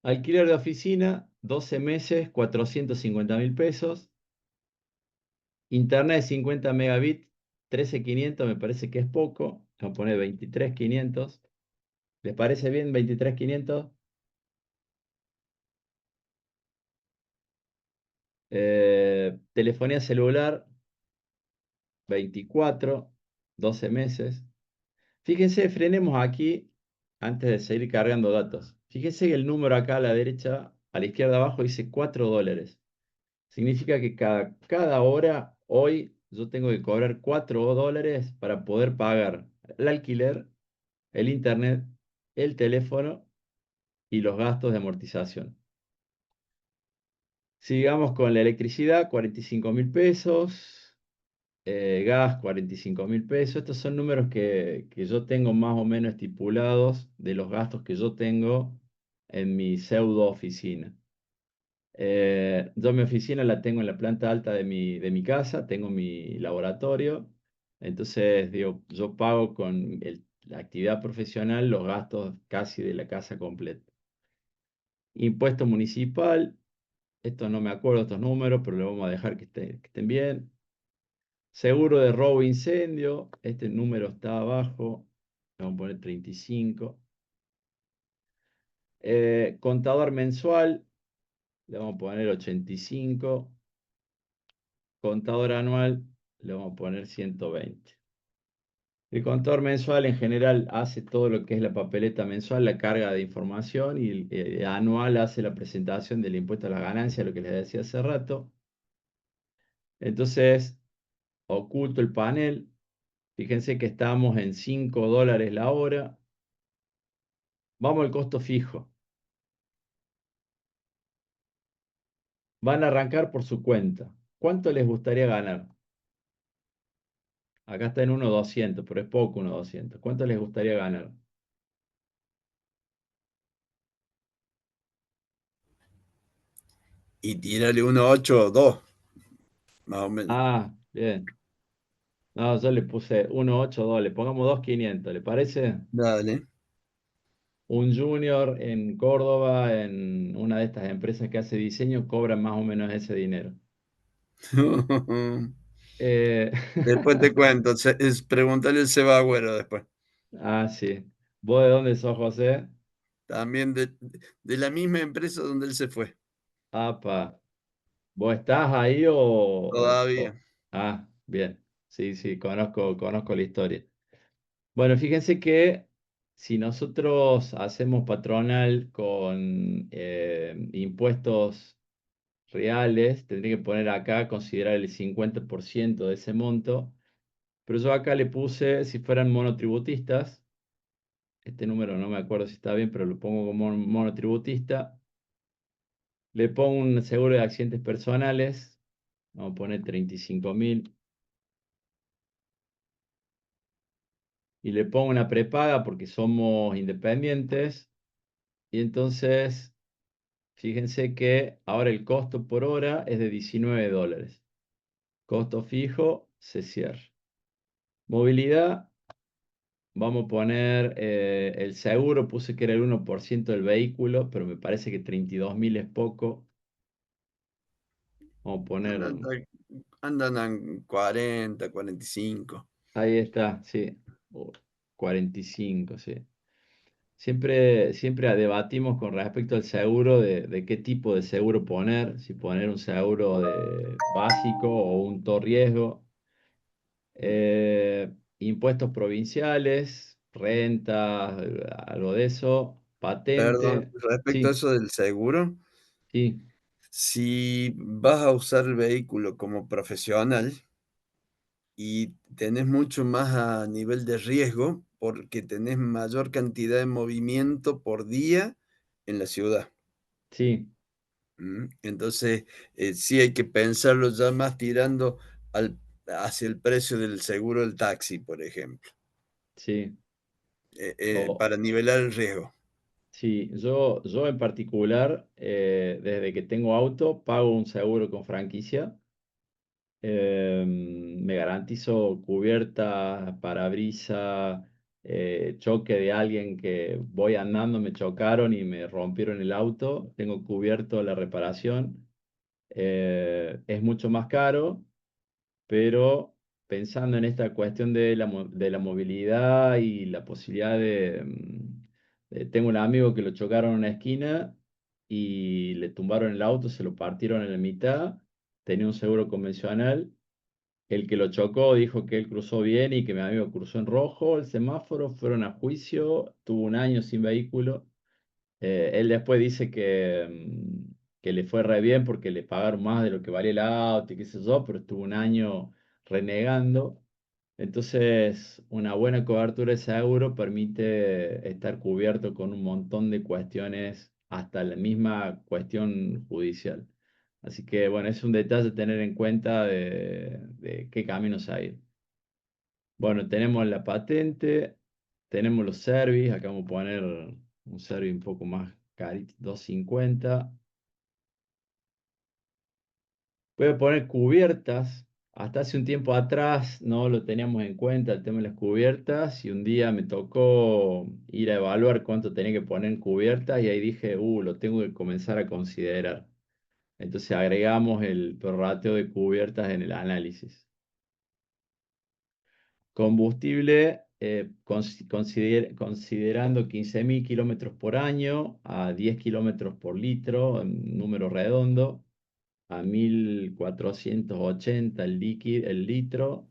[SPEAKER 2] Alquiler de oficina, 12 meses, 450.000 pesos. Internet de 50 megabits, 13.500 me parece que es poco. Vamos a poner 23.500. ¿Les parece bien 23.500? Telefonía celular, 24, 12 meses. Fíjense, frenemos aquí antes de seguir cargando datos. Fíjense que el número acá a la derecha, a la izquierda abajo, dice $4. Significa que cada hora, hoy, yo tengo que cobrar $4 para poder pagar el alquiler, el internet, el teléfono y los gastos de amortización. Sigamos con la electricidad, 45.000 pesos. Gas, 45.000 pesos. Estos son números que yo tengo más o menos estipulados de los gastos que yo tengo en mi pseudo oficina. Yo mi oficina la tengo en la planta alta de mi casa, tengo mi laboratorio. Entonces, digo, yo pago con la actividad profesional los gastos casi de la casa completa. Impuesto municipal, esto no me acuerdo estos números, pero le vamos a dejar que estén bien. Seguro de robo e incendio, este número está abajo, vamos a poner 35. Contador mensual, le vamos a poner 85. Contador anual, le vamos a poner 120. El contador mensual en general hace todo lo que es la papeleta mensual, la carga de información, y el anual hace la presentación del impuesto a las ganancias, lo que les decía hace rato. Entonces, oculto el panel. Fíjense que estamos en $5 la hora. Vamos al costo fijo. Van a arrancar por su cuenta. ¿Cuánto les gustaría ganar? Acá está en 1.200, pero es poco 1.200. ¿Cuánto les gustaría ganar?
[SPEAKER 3] Y tírale 1.8 o 2, más o menos.
[SPEAKER 2] Ah, bien. No, yo le puse 1.82. Le pongamos 2.500. ¿Le parece?
[SPEAKER 3] Dale.
[SPEAKER 2] Un junior en Córdoba, en una de estas empresas que hace diseño, cobra más o menos ese dinero. Eh,
[SPEAKER 3] Después te cuento, preguntarle al Seba Agüero después.
[SPEAKER 2] Ah, sí. ¿Vos de dónde sos, José?
[SPEAKER 3] También de la misma empresa donde él se fue,
[SPEAKER 2] Apa. ¿Vos estás ahí o-
[SPEAKER 3] todavía.
[SPEAKER 2] o- Ah, bien. Sí, sí, conozco la historia. Bueno, fíjense que si nosotros hacemos patronal con impuestos reales, tendría que poner acá, considerar el 50% de ese monto, pero yo acá le puse, si fueran monotributistas, este número no me acuerdo si está bien, pero lo pongo como monotributista, le pongo un seguro de accidentes personales, vamos a poner 35.000, y le pongo una prepaga porque somos independientes, y entonces fíjense que ahora el costo por hora es de $19. Costo fijo, se cierra. Movilidad, vamos a poner el seguro, puse que era el 1% del vehículo, pero me parece que 32.000 es poco. Vamos a poner,
[SPEAKER 3] Andan en 40, 45.
[SPEAKER 2] ahí está, sí, 45, sí. Siempre debatimos con respecto al seguro de qué tipo de seguro poner, si poner un seguro básico o un todo riesgo. Impuestos provinciales, renta, algo de eso,
[SPEAKER 3] Perdón,
[SPEAKER 2] patente,
[SPEAKER 3] respecto a
[SPEAKER 2] sí,
[SPEAKER 3] eso del seguro,
[SPEAKER 2] sí,
[SPEAKER 3] si vas a usar el vehículo como profesional y tenés mucho más a nivel de riesgo, porque tenés mayor cantidad de movimiento por día en la ciudad.
[SPEAKER 2] sí,
[SPEAKER 3] Entonces, sí hay que pensarlo ya más tirando hacia el precio del seguro del taxi, por ejemplo,
[SPEAKER 2] sí. O,
[SPEAKER 3] para nivelar el riesgo.
[SPEAKER 2] sí, yo en particular, desde que tengo auto, pago un seguro con franquicia. Me garantizo cubierta, parabrisa, choque de alguien que voy andando, me chocaron y me rompieron el auto. Tengo cubierto la reparación. Es mucho más caro, pero pensando en esta cuestión de la movilidad y la posibilidad tengo un amigo que lo chocaron en una esquina y le tumbaron el auto, se lo partieron en la mitad, tenía un seguro convencional. El que lo chocó dijo que él cruzó bien y que mi amigo cruzó en rojo el semáforo, fueron a juicio, tuvo un año sin vehículo. Él después dice que le fue re bien porque le pagaron más de lo que valía el auto y qué sé yo, pero estuvo un año renegando. Entonces, una buena cobertura de seguro permite estar cubierto con un montón de cuestiones, hasta la misma cuestión judicial. Así que, bueno, es un detalle a tener en cuenta de qué caminos hay. Bueno, tenemos la patente, tenemos los service, acá vamos a poner un service un poco más carito, 250. Voy a poner cubiertas. Hasta hace un tiempo atrás no lo teníamos en cuenta el tema de las cubiertas y un día me tocó ir a evaluar cuánto tenía que poner en cubiertas y ahí dije, lo tengo que comenzar a considerar. Entonces agregamos el prorrateo de cubiertas en el análisis. Combustible, considerando 15.000 kilómetros por año a 10 kilómetros por litro, en número redondo, a 1.480 el litro.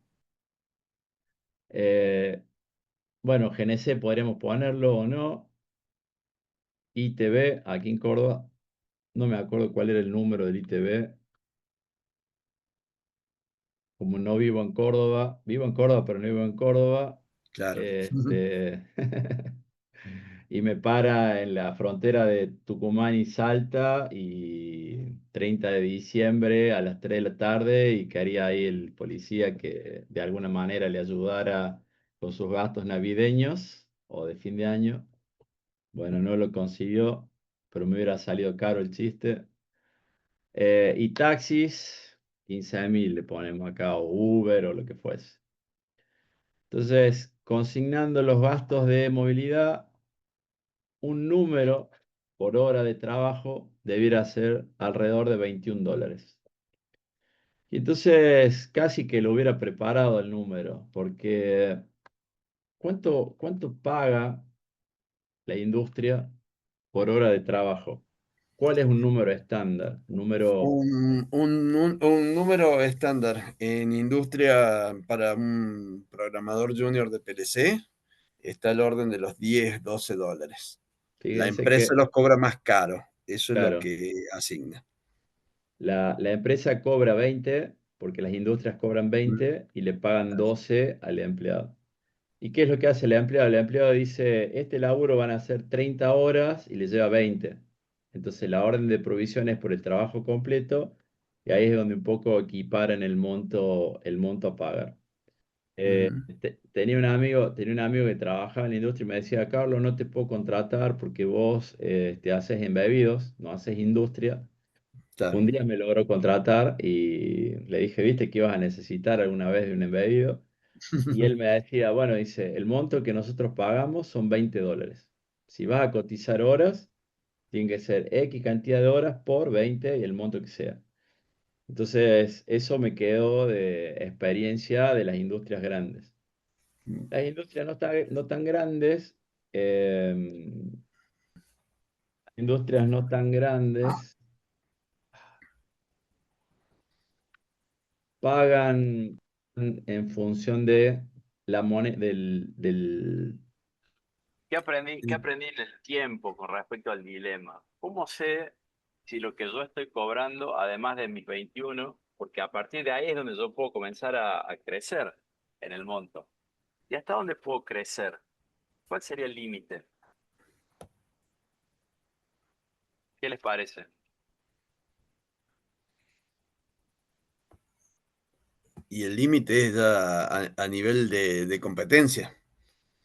[SPEAKER 2] Eh, bueno, GNC podríamos ponerlo o no. ITB, aquí en Córdoba, no me acuerdo cuál era el número del ITB. Como no vivo en Córdoba, vivo en Córdoba, pero no vivo en Córdoba.
[SPEAKER 3] Claro.
[SPEAKER 2] Este, y me para en la frontera de Tucumán y Salta y 30 de diciembre a las 3 de la tarde y quería ahí el policía que de alguna manera le ayudara con sus gastos navideños o de fin de año. Bueno, no lo consiguió, pero me hubiera salido caro el chiste. Y taxis, 15.000 le ponemos acá, o Uber o lo que fuese. Entonces, consignando los gastos de movilidad, un número por hora de trabajo debiera ser alrededor de $21. Y entonces casi que lo hubiera preparado el número, porque ¿cuánto paga la industria por hora de trabajo? ¿Cuál es un número estándar? Número,
[SPEAKER 3] Un número estándar en industria para un programador junior de PLC está al orden de los 10, $12. La
[SPEAKER 2] fíjense
[SPEAKER 3] empresa
[SPEAKER 2] que,
[SPEAKER 3] los cobra más caro. Eso es lo
[SPEAKER 2] claro,
[SPEAKER 3] que asigna.
[SPEAKER 2] la empresa cobra 20, porque las industrias cobran
[SPEAKER 3] Mm,
[SPEAKER 2] 20 y le pagan 12 al empleado. ¿Y qué es lo que hace el empleado? El empleado dice, este laburo van a ser 30 horas y le lleva 20. Entonces la orden de provisión es por el trabajo completo y ahí es donde un poco equiparan el monto a pagar.
[SPEAKER 3] ujú,
[SPEAKER 2] Tenía un amigo que trabajaba en la industria y me decía, Carlos, no te puedo contratar porque vos te haces embebidos, no haces industria.
[SPEAKER 3] claro.
[SPEAKER 2] Un día me logró contratar y le dije, ¿viste que ibas a necesitar alguna vez de un embebido? Y él me decía, bueno, dice, el monto que nosotros pagamos son $20. Si vas a cotizar horas, tiene que ser X cantidad de horas por 20 y el monto que sea. Entonces, eso me quedó de experiencia de las industrias grandes. Las industrias no tan grandes, eh, industrias no tan grandes, pagan en función de la moneda del.
[SPEAKER 7] Qué aprendí en el tiempo con respecto al dilema? ¿Cómo sé si lo que yo estoy cobrando, además de mis 21, porque a partir de ahí es donde yo puedo comenzar a crecer en el monto? ¿Y hasta dónde puedo crecer? ¿Cuál sería el límite? ¿Qué les parece?
[SPEAKER 3] Y el límite es ya a nivel de competencia.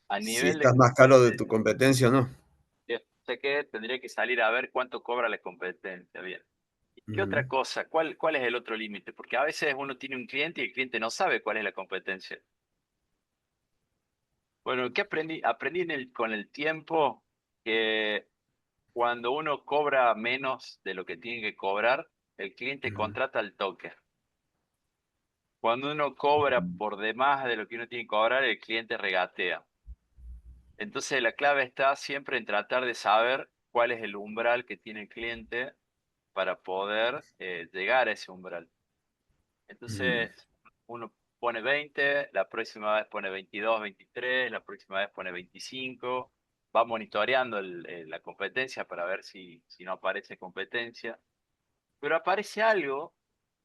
[SPEAKER 7] A
[SPEAKER 3] Si
[SPEAKER 7] nivel de
[SPEAKER 3] estás más caro de tu
[SPEAKER 7] competencia.
[SPEAKER 3] competencia o no.
[SPEAKER 7] Yo sé que tendría que salir a ver cuánto cobra la competencia. Bien. ¿Y qué
[SPEAKER 3] Ujú,
[SPEAKER 7] otra cosa? ¿Cuál es el otro límite? Porque a veces uno tiene un cliente y el cliente no sabe cuál es la competencia. Bueno, ¿qué aprendí? Aprendí con el tiempo que cuando uno cobra menos de lo que tiene que cobrar, el cliente
[SPEAKER 3] ujú.
[SPEAKER 7] contrata al toque. cuando uno cobra por demás de lo que uno tiene que cobrar, el cliente regatea. Entonces la clave está siempre en tratar de saber cuál es el umbral que tiene el cliente para poder llegar a ese umbral. Entonces uno pone 20, la próxima vez pone 22, 23, la próxima vez pone 25, va monitoreando la competencia para ver si no aparece competencia. Pero aparece algo,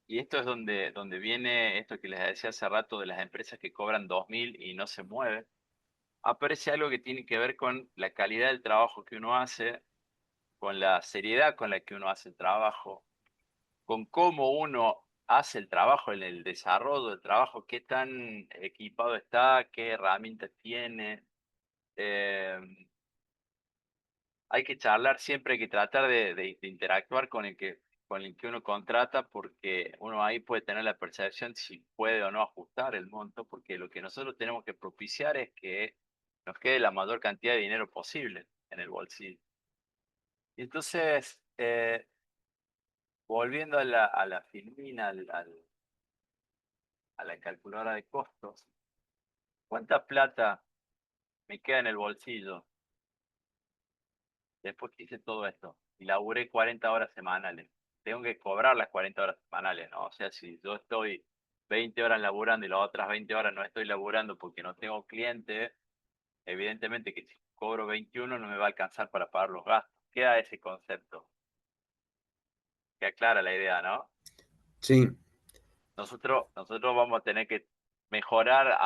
[SPEAKER 7] y esto es donde viene esto que les decía hace rato de las empresas que cobran 2.000 y no se mueven. Aparece algo que tiene que ver con la calidad del trabajo que uno hace, con la seriedad con la que uno hace el trabajo, con cómo uno hace el trabajo, en el desarrollo del trabajo, qué tan equipado está, qué herramientas tiene. Eh, Hay que charlar siempre, hay que tratar de interactuar con el que uno contrata, porque uno ahí puede tener la percepción si puede o no ajustar el monto, porque lo que nosotros tenemos que propiciar es que nos quede la mayor cantidad de dinero posible en el bolsillo. Y entonces, volviendo a la filmina, a la calculadora de costos, ¿cuánta plata me queda en el bolsillo después que hice todo esto? Y laburé 40 horas semanales. Tengo que cobrar las 40 horas semanales, ¿no? O sea, si yo estoy 20 horas laburando y las otras 20 horas no estoy laburando porque no tengo cliente, evidentemente que si cobro 21 no me va a alcanzar para pagar los gastos. Queda ese concepto. Queda clara la idea, ¿no?
[SPEAKER 3] Sí,
[SPEAKER 7] Nosotros vamos a tener que mejorar,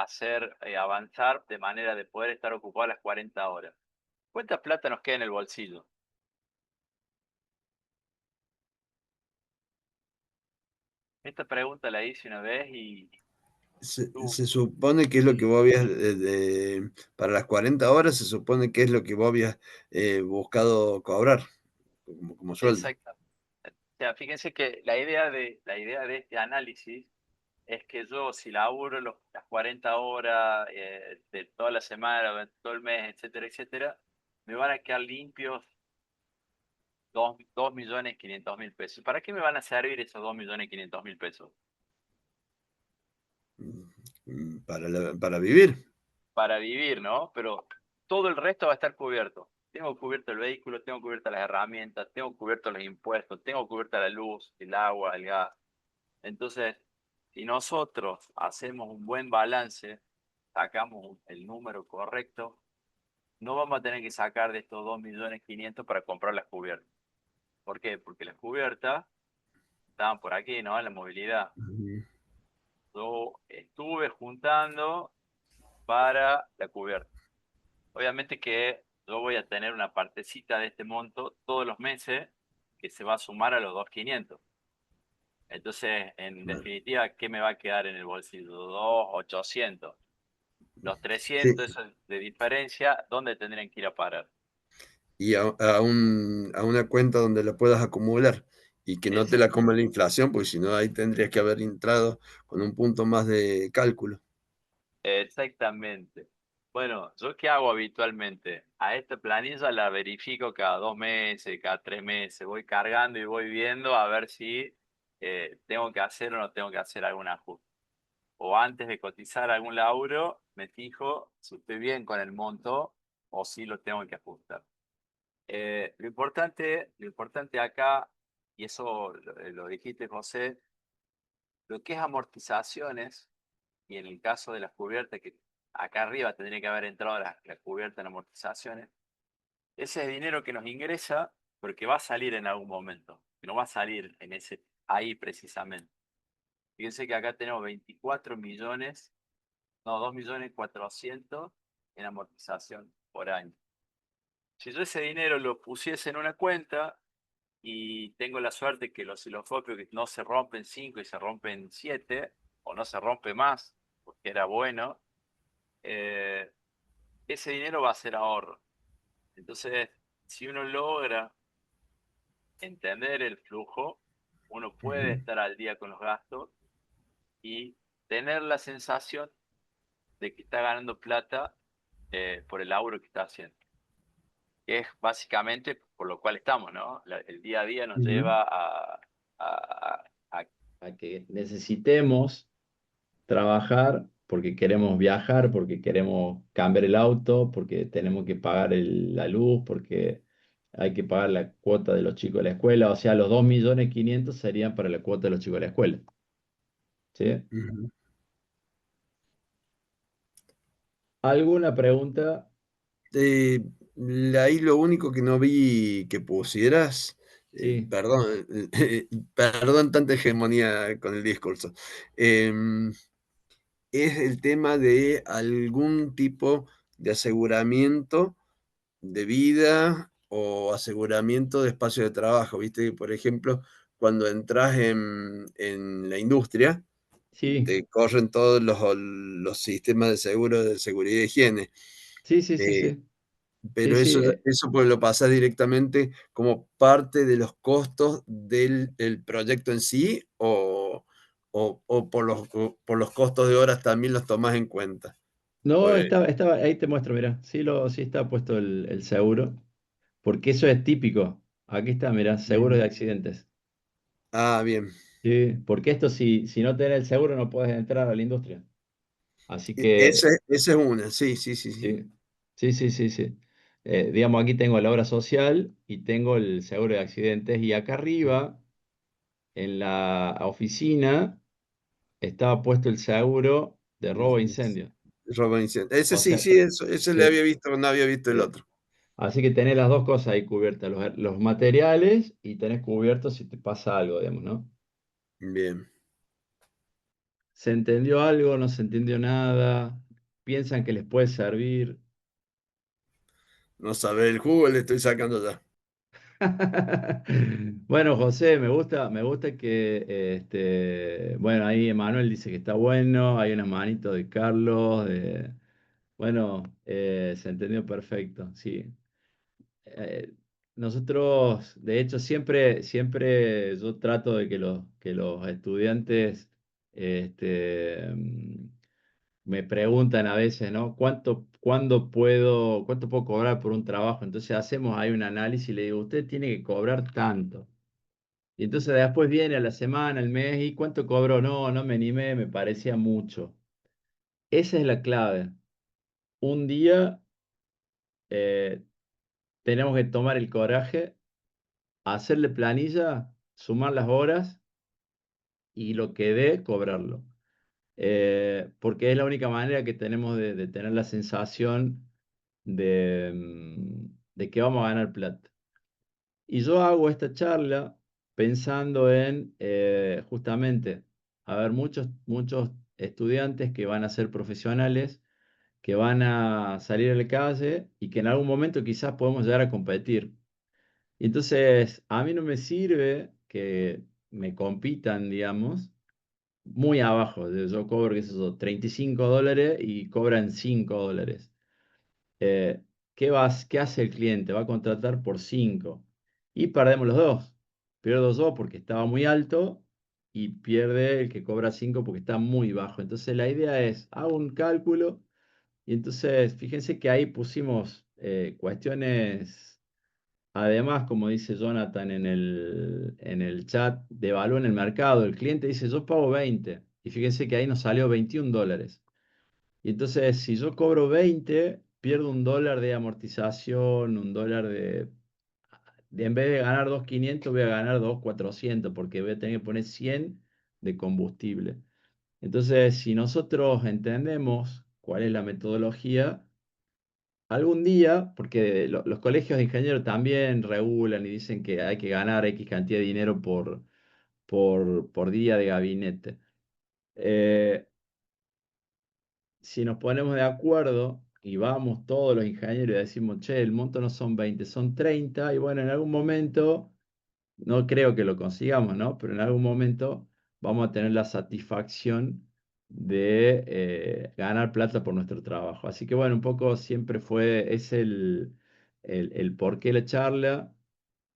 [SPEAKER 7] avanzar de manera de poder estar ocupados las 40 horas. ¿Cuánta plata nos queda en el bolsillo? Esta pregunta la hice una vez y tú,
[SPEAKER 3] se supone que es lo que vos habías, para las 40 horas, se supone que es lo que vos habías buscado cobrar como sueldo.
[SPEAKER 7] exacto. O sea, fíjense que la idea de este análisis es que yo, si laburo las 40 horas de toda la semana, todo el mes, etcétera, etcétera, me van a quedar limpios 2.500.000 pesos. ¿Para qué me van a servir esos 2.500.000 pesos?
[SPEAKER 3] Para vivir.
[SPEAKER 7] Para vivir, ¿no? Pero todo el resto va a estar cubierto. Tengo cubierto el vehículo, tengo cubiertas las herramientas, tengo cubiertos los impuestos, tengo cubierta la luz, el agua, el gas. Entonces, si nosotros hacemos un buen balance, sacamos el número correcto, no vamos a tener que sacar de estos 2.500.000 para comprar las cubiertas. ¿Por qué? Porque las cubiertas estaban por aquí, ¿no? En la movilidad. Yo estuve juntando para la cubierta. Obviamente que yo voy a tener una partecita de este monto todos los meses que se va a sumar a los 2.500. Entonces, en definitiva, ¿qué me va a quedar en el bolsillo? 2.800. Los
[SPEAKER 3] Sí,
[SPEAKER 7] 300 esos de diferencia, ¿dónde tendrían que ir a parar?
[SPEAKER 3] y a una cuenta donde la puedas acumular y que no te la coma la inflación, porque si no ahí tendrías que haber entrado con un punto más de cálculo.
[SPEAKER 7] Exactamente. Bueno, ¿yo qué hago habitualmente? A esta planilla la verifico cada 2 meses, cada 3 meses. Voy cargando y voy viendo a ver si tengo que hacer o no tengo que hacer algún ajuste. O antes de cotizar algún laburo, me fijo si estoy bien con el monto o si lo tengo que ajustar. Lo importante acá, y eso lo dijiste, José, lo que es amortizaciones, y en el caso de las cubiertas, que acá arriba tendría que haber entrado la cubierta en amortizaciones, ese es dinero que nos ingresa, pero que va a salir en algún momento, que no va a salir ahí precisamente. Fíjense que acá tenemos 24 millones, no, 2.400.000 en amortización por año. Si yo ese dinero lo pusiese en una cuenta y tengo la suerte que los osciloscopios que no se rompen 5 y se rompen 7, o no se rompe más, porque era bueno, ese dinero va a ser ahorro. Entonces, si uno logra entender el flujo, uno puede estar al día con los gastos y tener la sensación de que está ganando plata por el laburo que está haciendo. Que es básicamente por lo cual estamos, ¿no? El día a día nos lleva a
[SPEAKER 2] A que necesitemos trabajar porque queremos viajar, porque queremos cambiar el auto, porque tenemos que pagar la luz, porque hay que pagar la cuota de los chicos de la escuela. O sea, los 2.500.000 serían para la cuota de los chicos de la escuela. ¿Sí?
[SPEAKER 3] Ujú.
[SPEAKER 2] ¿Alguna pregunta?
[SPEAKER 3] Eh, Ahí lo único que no vi que pusieras,
[SPEAKER 2] Sí,
[SPEAKER 3] perdón, perdón tanta hegemonía con el discurso, em, es el tema de algún tipo de aseguramiento de vida o aseguramiento de espacio de trabajo. Viste que, por ejemplo, cuando entras en la industria,
[SPEAKER 2] sí,
[SPEAKER 3] te corren todos los sistemas de seguro de seguridad y higiene.
[SPEAKER 2] sí, sí, sí,
[SPEAKER 3] Eh,
[SPEAKER 2] sí. Sí,
[SPEAKER 3] pero
[SPEAKER 2] sí,
[SPEAKER 3] eso pues lo pasas directamente como parte de los costos del proyecto en sí, o por los costos de horas también los tomas en cuenta.
[SPEAKER 2] no,
[SPEAKER 3] Pues,
[SPEAKER 2] ahí te muestro, mira, sí está puesto el seguro, porque eso es típico. Aquí está, mira, seguros de
[SPEAKER 3] mm,
[SPEAKER 2] accidentes.
[SPEAKER 3] bien.
[SPEAKER 2] Sí, porque esto si no tenés el seguro no puedes entrar a la industria. Así que,
[SPEAKER 3] Esa es una, sí, sí, sí, sí.
[SPEAKER 2] sí, sí, sí, sí, sí. Digamos, aquí tengo la obra social y tengo el seguro de accidentes y acá arriba, en la oficina, estaba puesto el seguro de robo e incendio.
[SPEAKER 3] Robinson. Ese
[SPEAKER 2] O
[SPEAKER 3] sí,
[SPEAKER 2] sea,
[SPEAKER 3] sí, eso, ese le
[SPEAKER 2] sí,
[SPEAKER 3] había visto, no había visto el
[SPEAKER 2] sí.
[SPEAKER 3] otro.
[SPEAKER 2] Así que tenés las dos cosas ahí cubiertas, los materiales y tenés cubiertos si te pasa algo, digamos, ¿no?
[SPEAKER 3] Bien.
[SPEAKER 2] ¿Se entendió algo? ¿No se entendió nada? ¿Piensan que les puede servir?
[SPEAKER 3] No sabe el jugo, le estoy sacando ya.
[SPEAKER 2] Bueno, José, me gusta que, bueno, ahí Emanuel dice que está bueno, hay una manito de Carlos, bueno, se entendió perfecto, sí. eh, Nosotros, de hecho, siempre yo trato de que los estudiantes me preguntan a veces, ¿no? ¿Cuánto puedo cobrar por un trabajo? Entonces hacemos ahí un análisis y le digo, usted tiene que cobrar tanto. Y entonces después viene a la semana, al mes, ¿y cuánto cobró? No, no me animé, me parecía mucho. Esa es la clave. Un día eh, tenemos que tomar el coraje, hacerle planilla, sumar las horas y lo que dé, cobrarlo. Porque es la única manera que tenemos de tener la sensación de que vamos a ganar plata. Y yo hago esta charla pensando en justamente, a ver, muchos estudiantes que van a ser profesionales, que van a salir a la calle y que en algún momento quizás podemos llegar a competir. Y entonces, a mí no me sirve que me compitan, digamos, muy abajo. Yo cobro, qué sé yo, $35 y cobran $5. Eh, ¿qué hace el cliente? Va a contratar por 5 y perdemos los dos. Pierdo yo porque estaba muy alto y pierde el que cobra 5 porque está muy bajo. Entonces, la idea es, hago un cálculo y entonces, fíjense que ahí pusimos cuestiones. Además, como dice Jonathan en el chat, devalúen el mercado. El cliente dice, yo pago 20. Y fíjense que ahí nos salió $21. Y entonces, si yo cobro 20, pierdo $1 de amortización, $1 en vez de ganar 2.500, voy a ganar 2.400, porque voy a tener que poner 100 de combustible. Entonces, si nosotros entendemos cuál es la metodología, algún día, porque los colegios de ingenieros también regulan y dicen que hay que ganar X cantidad de dinero por día de gabinete. Eh, si nos ponemos de acuerdo y vamos todos los ingenieros y decimos, che, el monto no son 20, son 30, y bueno, en algún momento, no creo que lo consigamos, ¿no? Pero en algún momento vamos a tener la satisfacción de ganar plata por nuestro trabajo. Así que bueno, un poco siempre es el por qué la charla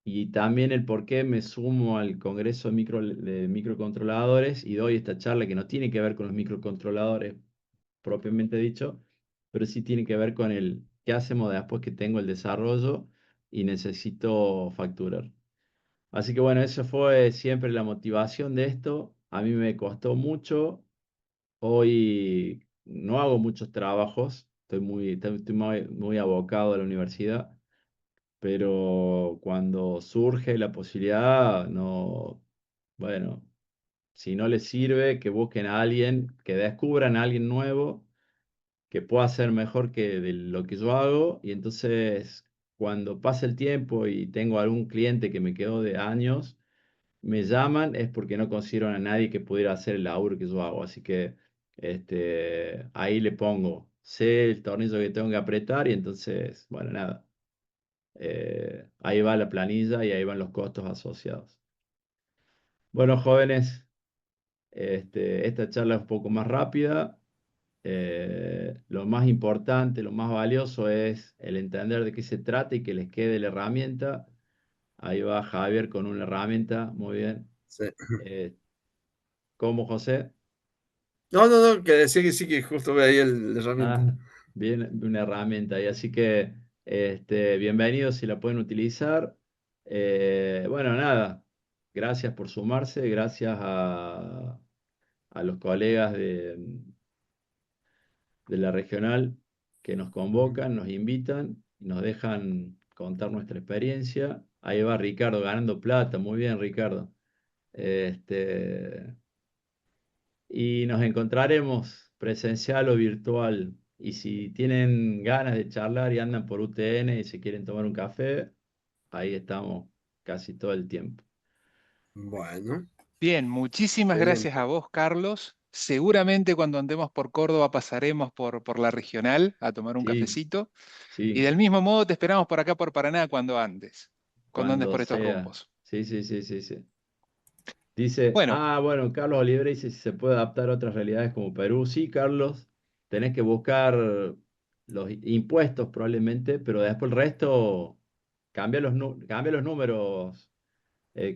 [SPEAKER 2] y también el por qué me sumo al Congreso de Microcontroladores y doy esta charla que no tiene que ver con los microcontroladores propiamente dicho, pero sí tiene que ver con el qué hacemos después que tengo el desarrollo y necesito facturar. Así que bueno, eso fue siempre la motivación de esto. A mí me costó mucho Hoy no hago muchos trabajos, estoy muy abocado a la universidad, pero cuando surge la posibilidad, no, bueno, si no les sirve, que busquen a alguien, que descubran a alguien nuevo que pueda hacer mejor que de lo que yo hago, y entonces cuando pasa el tiempo y tengo algún cliente que me quedó de años, me llaman, es porque no consiguieron a nadie que pudiera hacer el laburo que yo hago. Así que ahí le pongo, sé el tornillo que tengo que apretar y entonces, bueno, nada, ahí va la planilla y ahí van los costos asociados. Bueno, jóvenes, esta charla es un poco más rápida. Lo más importante, lo más valioso es el entender de qué se trata y que les quede la herramienta. Ahí va Javier con una herramienta, muy bien.
[SPEAKER 3] Sí.
[SPEAKER 2] ¿Cómo, José?
[SPEAKER 3] No, que decía que sí, que justo ve ahí la herramienta.
[SPEAKER 2] Ah, bien, una herramienta. Y así que bienvenidos si la pueden utilizar. Bueno, nada, gracias por sumarse, gracias a los colegas de la regional que nos convocan, nos invitan y nos dejan contar nuestra experiencia. Ahí va Ricardo ganando plata, muy bien, Ricardo. Y nos encontraremos presencial o virtual. Y si tienen ganas de charlar y andan por UTN y se quieren tomar un café, ahí estamos casi todo el tiempo.
[SPEAKER 3] Bueno,
[SPEAKER 1] Bien, muchísimas gracias
[SPEAKER 3] excelente.
[SPEAKER 1] a vos, Carlos. Seguramente cuando andemos por Córdoba pasaremos por la regional a tomar un
[SPEAKER 2] Sí,
[SPEAKER 1] cafecito. Y
[SPEAKER 2] sí,
[SPEAKER 1] del mismo modo te esperamos por acá por Paraná cuando andes
[SPEAKER 2] cuando
[SPEAKER 1] por estos
[SPEAKER 2] sea.
[SPEAKER 1] rumbos.
[SPEAKER 2] Sí, sí, sí, sí, sí. Dice,
[SPEAKER 1] Bueno,
[SPEAKER 2] bueno, Carlos Oliveira dice si se puede adaptar a otras realidades como Perú. Sí, Carlos, tenés que buscar los impuestos probablemente, pero después el resto cambia los números,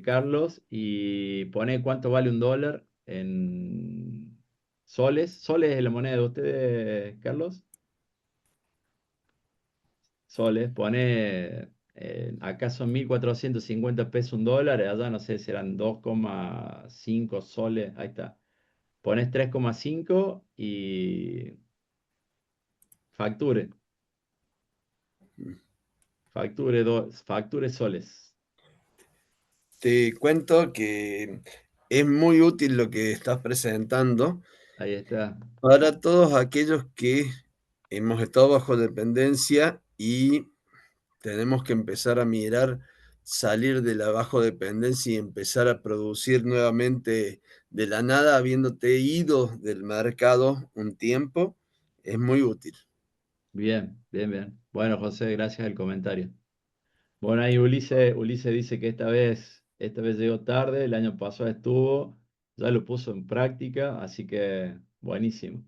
[SPEAKER 2] Carlos, y pone cuánto vale un dólar en soles. ¿Soles es la moneda de ustedes, Carlos? Soles, pone, acá son 1.450 pesos un dólar, allá no sé, serán 2,5 soles, ahí está. Pones 3,5 y facture, facture soles.
[SPEAKER 3] Te cuento que es muy útil lo que estás presentando
[SPEAKER 2] Ahí está.
[SPEAKER 3] para todos aquellos que hemos estado bajo dependencia y tenemos que empezar a mirar, salir de la bajo dependencia y empezar a producir nuevamente de la nada, habiéndote ido del mercado un tiempo, es muy útil.
[SPEAKER 2] Bien, bien, bien. Bueno, José, gracias al comentario. Bueno, ahí Ulises dice que esta vez llegó tarde, el año pasado estuvo, ya lo puso en práctica, así que buenísimo.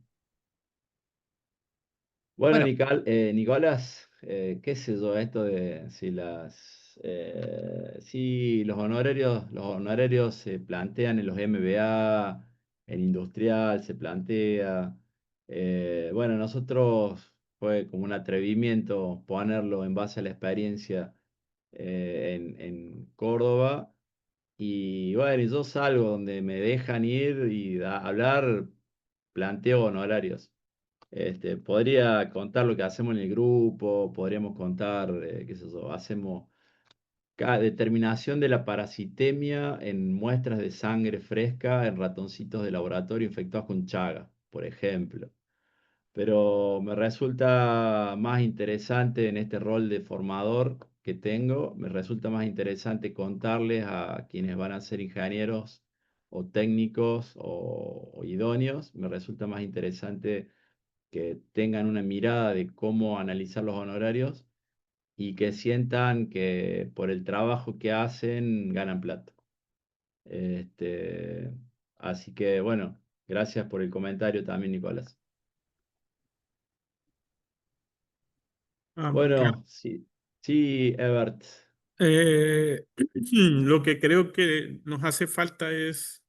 [SPEAKER 2] Bueno,
[SPEAKER 1] bueno,
[SPEAKER 2] Nicolás, qué sé yo, esto de si los honorarios se plantean en los MBA, en industrial se plantea. Bueno, nosotros fue como un atrevimiento ponerlo en base a la experiencia en Córdoba. Y bueno, yo salgo donde me dejan ir y hablar, planteo honorarios. Podría contar lo que hacemos en el grupo, podríamos contar, qué sé yo, hacemos determinación de la parasitemia en muestras de sangre fresca en ratoncitos de laboratorio infectados con Chaga, por ejemplo. Pero me resulta más interesante en este rol de formador que tengo, me resulta más interesante contarles a quienes van a ser ingenieros o técnicos o idóneos, me resulta más interesante que tengan una mirada de cómo analizar los honorarios y que sientan que por el trabajo que hacen ganan plata. Este, así que bueno, gracias por el comentario también, Nicolás.
[SPEAKER 8] Claro.
[SPEAKER 2] Bueno, sí, sí, Ebert.
[SPEAKER 8] Lo que creo que nos hace falta es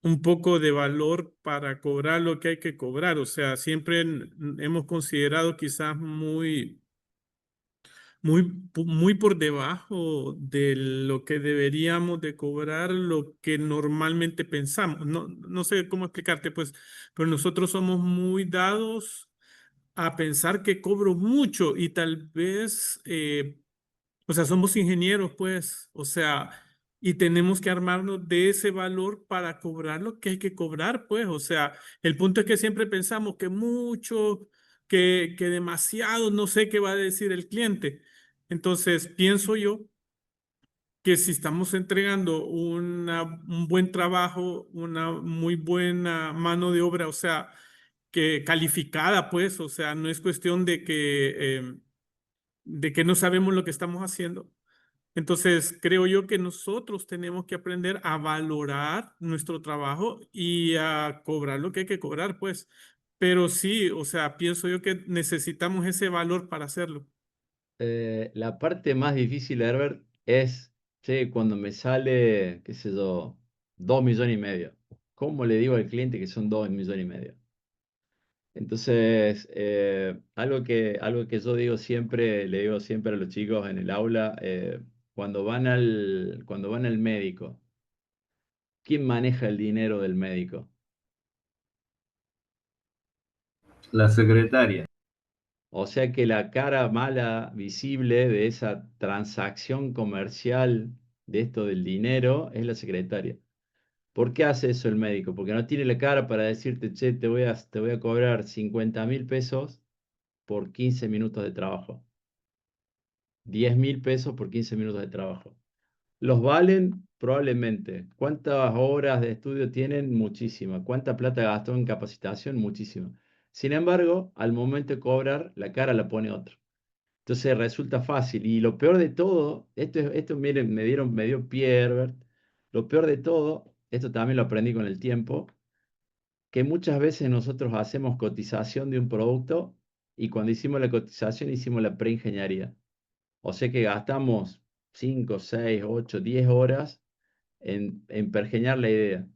[SPEAKER 8] un poco de valor para cobrar lo que hay que cobrar. O sea, siempre hemos considerado quizás muy por debajo de lo que deberíamos de cobrar, lo que normalmente pensamos. No sé cómo explicarte, pues, pero nosotros somos muy dados a pensar que cobro mucho y tal vez, o sea, somos ingenieros, pues, o sea, y tenemos que armarnos de ese valor para cobrar lo que hay que cobrar, pues, o sea, el punto es que siempre pensamos que mucho, que demasiado, no sé qué va a decir el cliente. Entonces, pienso yo que si estamos entregando un buen trabajo, una muy buena mano de obra, o sea, que calificada, pues, o sea, no es cuestión de que no sabemos lo que estamos haciendo. Entonces, creo yo que nosotros tenemos que aprender a valorar nuestro trabajo y a cobrar lo que hay que cobrar, pues. Pero sí, o sea, pienso yo que necesitamos ese valor para hacerlo.
[SPEAKER 2] La parte más difícil, Herbert, es, che, cuando me sale, qué sé yo, 2,5 millones. ¿Cómo le digo al cliente que son 2,5 millones? Entonces, algo que yo digo siempre, le digo siempre a los chicos en el aula, cuando van al médico, ¿quién maneja el dinero del médico?
[SPEAKER 9] La secretaria.
[SPEAKER 2] O sea que la cara mala, visible de esa transacción comercial de esto del dinero es la secretaria. ¿Por qué hace eso el médico? Porque no tiene la cara para decirte, che, te voy a cobrar 50.000 pesos por 15 minutos de trabajo. 10.000 pesos por 15 minutos de trabajo. ¿Los valen? Probablemente. ¿Cuántas horas de estudio tienen? Muchísimas. ¿Cuánta plata gastó en capacitación? Muchísima. Sin embargo, al momento de cobrar, la cara la pone otro. Entonces resulta fácil. Y lo peor de todo, esto miren, me dio pie, Herbert. Lo peor de todo, esto también lo aprendí con el tiempo, que muchas veces nosotros hacemos cotización de un producto y cuando hicimos la cotización hicimos la preingeniería. O sea que gastamos 5, 6, 8, 10 horas en pergeñar la idea.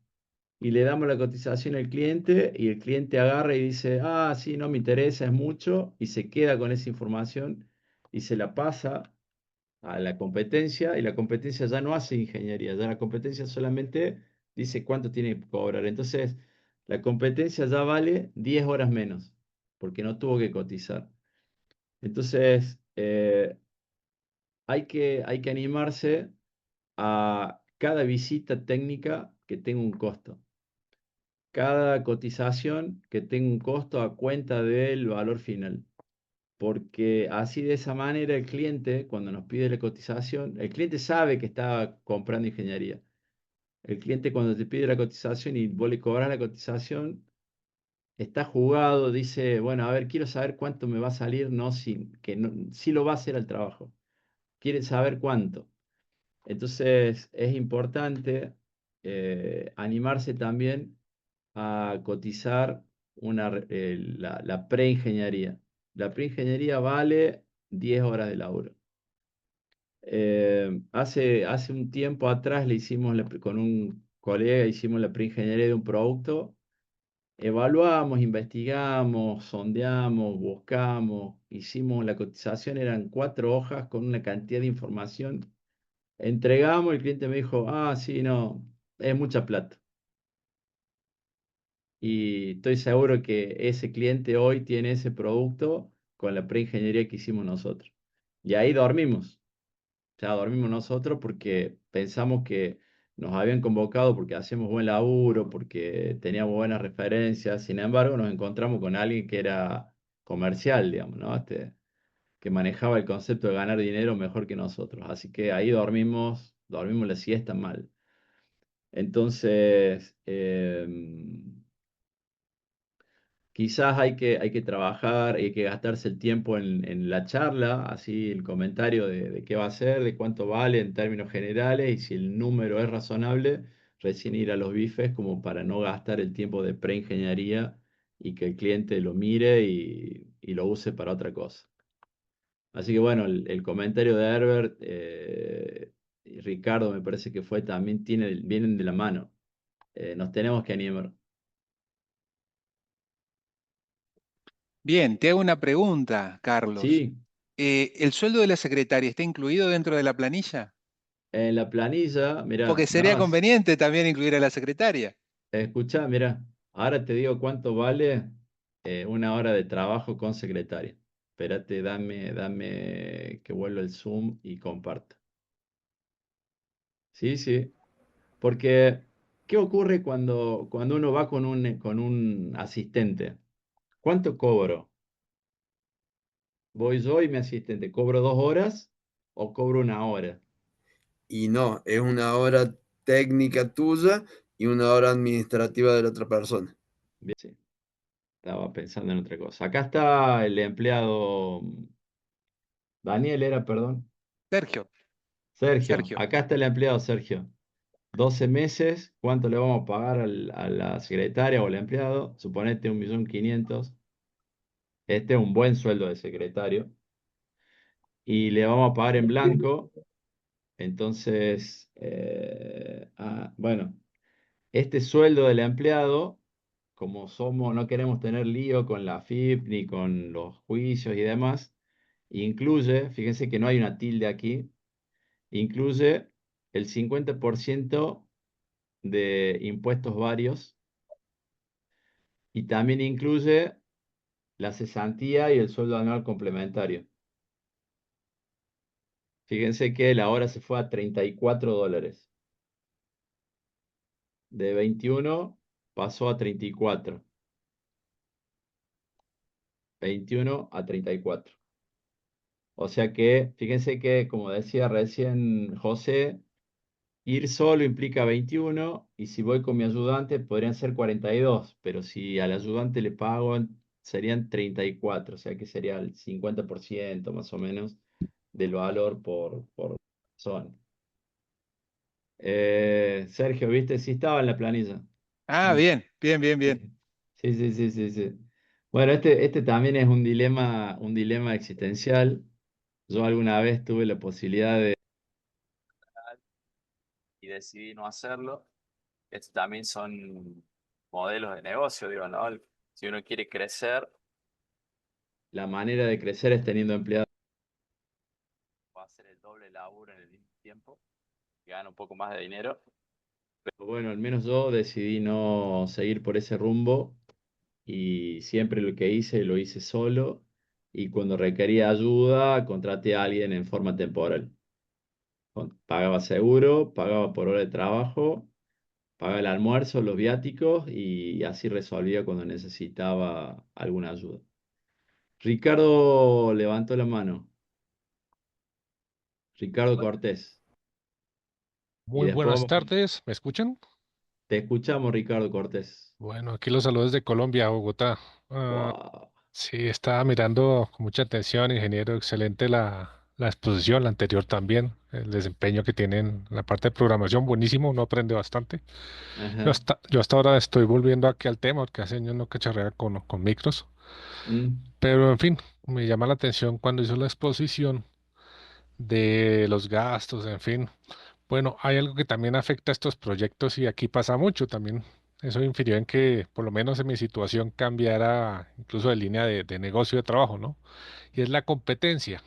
[SPEAKER 2] Y le damos la cotización al cliente y el cliente agarra y dice, ah, sí, no me interesa, es mucho, y se queda con esa información y se la pasa a la competencia y la competencia ya no hace ingeniería, ya la competencia solamente dice cuánto tiene que cobrar. Entonces, la competencia ya vale 10 horas menos porque no tuvo que cotizar. Entonces, hay que animarse a cada visita técnica que tenga un costo. Cada cotización que tenga un costo a cuenta del valor final. Porque así de esa manera el cliente, cuando nos pide la cotización, el cliente sabe que está comprando ingeniería. El cliente cuando te pide la cotización y vos le cobras la cotización, está jugado, dice, bueno, a ver, quiero saber cuánto me va a salir, no, si lo va a hacer al trabajo. Quiere saber cuánto. Entonces es importante animarse también a cotizar la preingeniería. La preingeniería vale 10 horas de laburo. Hace un tiempo atrás le hicimos con un colega, hicimos la preingeniería de un producto. Evaluamos, investigamos, sondeamos, buscamos, hicimos la cotización, eran 4 hojas con una cantidad de información. Entregamos, el cliente me dijo, ah, sí, no, es mucha plata. Y estoy seguro que ese cliente hoy tiene ese producto con la preingeniería que hicimos nosotros. Y ahí dormimos. Ya dormimos nosotros porque pensamos que nos habían convocado porque hacíamos buen laburo, porque teníamos buenas referencias. Sin embargo, nos encontramos con alguien que era comercial, digamos, ¿no? Que manejaba el concepto de ganar dinero mejor que nosotros. Así que ahí dormimos la siesta mal. Entonces, quizás hay que trabajar, hay que gastarse el tiempo en la charla, así el comentario de qué va a ser, de cuánto vale en términos generales y si el número es razonable, recién ir a los bifes como para no gastar el tiempo de preingeniería y que el cliente lo mire y lo use para otra cosa. Así que bueno, el comentario de Herbert y Ricardo me parece que también vienen de la mano. Nos tenemos que animar.
[SPEAKER 1] Bien, te hago una pregunta, Carlos.
[SPEAKER 2] Sí,
[SPEAKER 1] ¿El sueldo de la secretaria está incluido dentro de la planilla?
[SPEAKER 2] En la planilla,
[SPEAKER 1] Porque
[SPEAKER 2] mira,
[SPEAKER 1] sería conveniente también incluir a la secretaria.
[SPEAKER 2] escucha, mira, ahora te digo cuánto vale una hora de trabajo con secretaria. Espérate, dame que vuelva el Zoom y comparto. Sí, sí, porque ¿qué ocurre cuando uno va con un asistente? ¿Cuánto cobro? Voy yo y mi asistente, ¿cobro 2 horas o cobro una hora?
[SPEAKER 3] Y no, es una hora técnica tuya y una hora administrativa de la otra persona.
[SPEAKER 2] Bien, sí, estaba pensando en otra cosa. Acá está el empleado, Daniel era, perdón.
[SPEAKER 1] Sergio,
[SPEAKER 2] Sergio,
[SPEAKER 1] Sergio.
[SPEAKER 2] acá está el empleado Sergio. 12 meses, ¿cuánto le vamos a pagar a la secretaria o al empleado? Suponete 1.500.000. Este es un buen sueldo de secretario. Y le vamos a pagar en blanco. Entonces, bueno, este sueldo del empleado, como no queremos tener lío con la FIP ni con los juicios y demás, incluye, fíjense que no hay una tilde aquí, incluye el 50% de impuestos varios y también incluye la cesantía y el sueldo anual complementario. Fíjense que la hora se fue a $34. De 21 pasó a 34. 21 a 34. O sea que, fíjense que, como decía recién José, ir solo implica 21 y si voy con mi ayudante podrían ser 42, pero si al ayudante le pago serían 34, o sea que sería el 50% más o menos del valor por persona. Sergio, ¿viste? Sí estaba en la planilla.
[SPEAKER 1] Ah,
[SPEAKER 2] Mm,
[SPEAKER 1] bien, bien, bien, bien.
[SPEAKER 2] sí, sí, sí, sí, sí. Bueno, este también es un dilema existencial. Yo alguna vez tuve la posibilidad de...
[SPEAKER 7] Y decidí no hacerlo. Estos también son modelos de negocio, digo, ¿no? Si uno quiere crecer,
[SPEAKER 2] La manera de crecer es teniendo empleados.
[SPEAKER 7] va a hacer el doble laburo en el mismo tiempo, gana un poco más de dinero.
[SPEAKER 2] Bueno, al menos yo decidí no seguir por ese rumbo y siempre lo que hice lo hice solo y cuando requería ayuda contraté a alguien en forma temporal. Pagaba seguro, pagaba por hora de trabajo, pagaba el almuerzo, los viáticos y así resolvía cuando necesitaba alguna ayuda. Ricardo levantó la mano. Ricardo Cortés. Y
[SPEAKER 10] Muy
[SPEAKER 2] después
[SPEAKER 10] buenas
[SPEAKER 2] vamos con...
[SPEAKER 10] tardes, ¿me escuchan?
[SPEAKER 2] Te escuchamos, Ricardo Cortés.
[SPEAKER 10] Bueno, aquí los saludos de Colombia, Bogotá.
[SPEAKER 2] Wow.
[SPEAKER 10] Sí, estaba mirando con mucha atención, ingeniero, excelente la exposición, la anterior también, el desempeño que tienen en la parte de programación, buenísimo, uno aprende bastante.
[SPEAKER 2] Ajá.
[SPEAKER 10] Yo hasta ahora estoy volviendo aquí al tema, porque hace años no cacharrea con micros,
[SPEAKER 2] Mm,
[SPEAKER 10] pero en fin, me llama la atención cuando hizo la exposición de los gastos, en fin. Bueno, hay algo que también afecta a estos proyectos y aquí pasa mucho también. Eso infirió en que, por lo menos en mi situación, cambiara incluso de línea de negocio de trabajo, ¿no? Y es la competencia.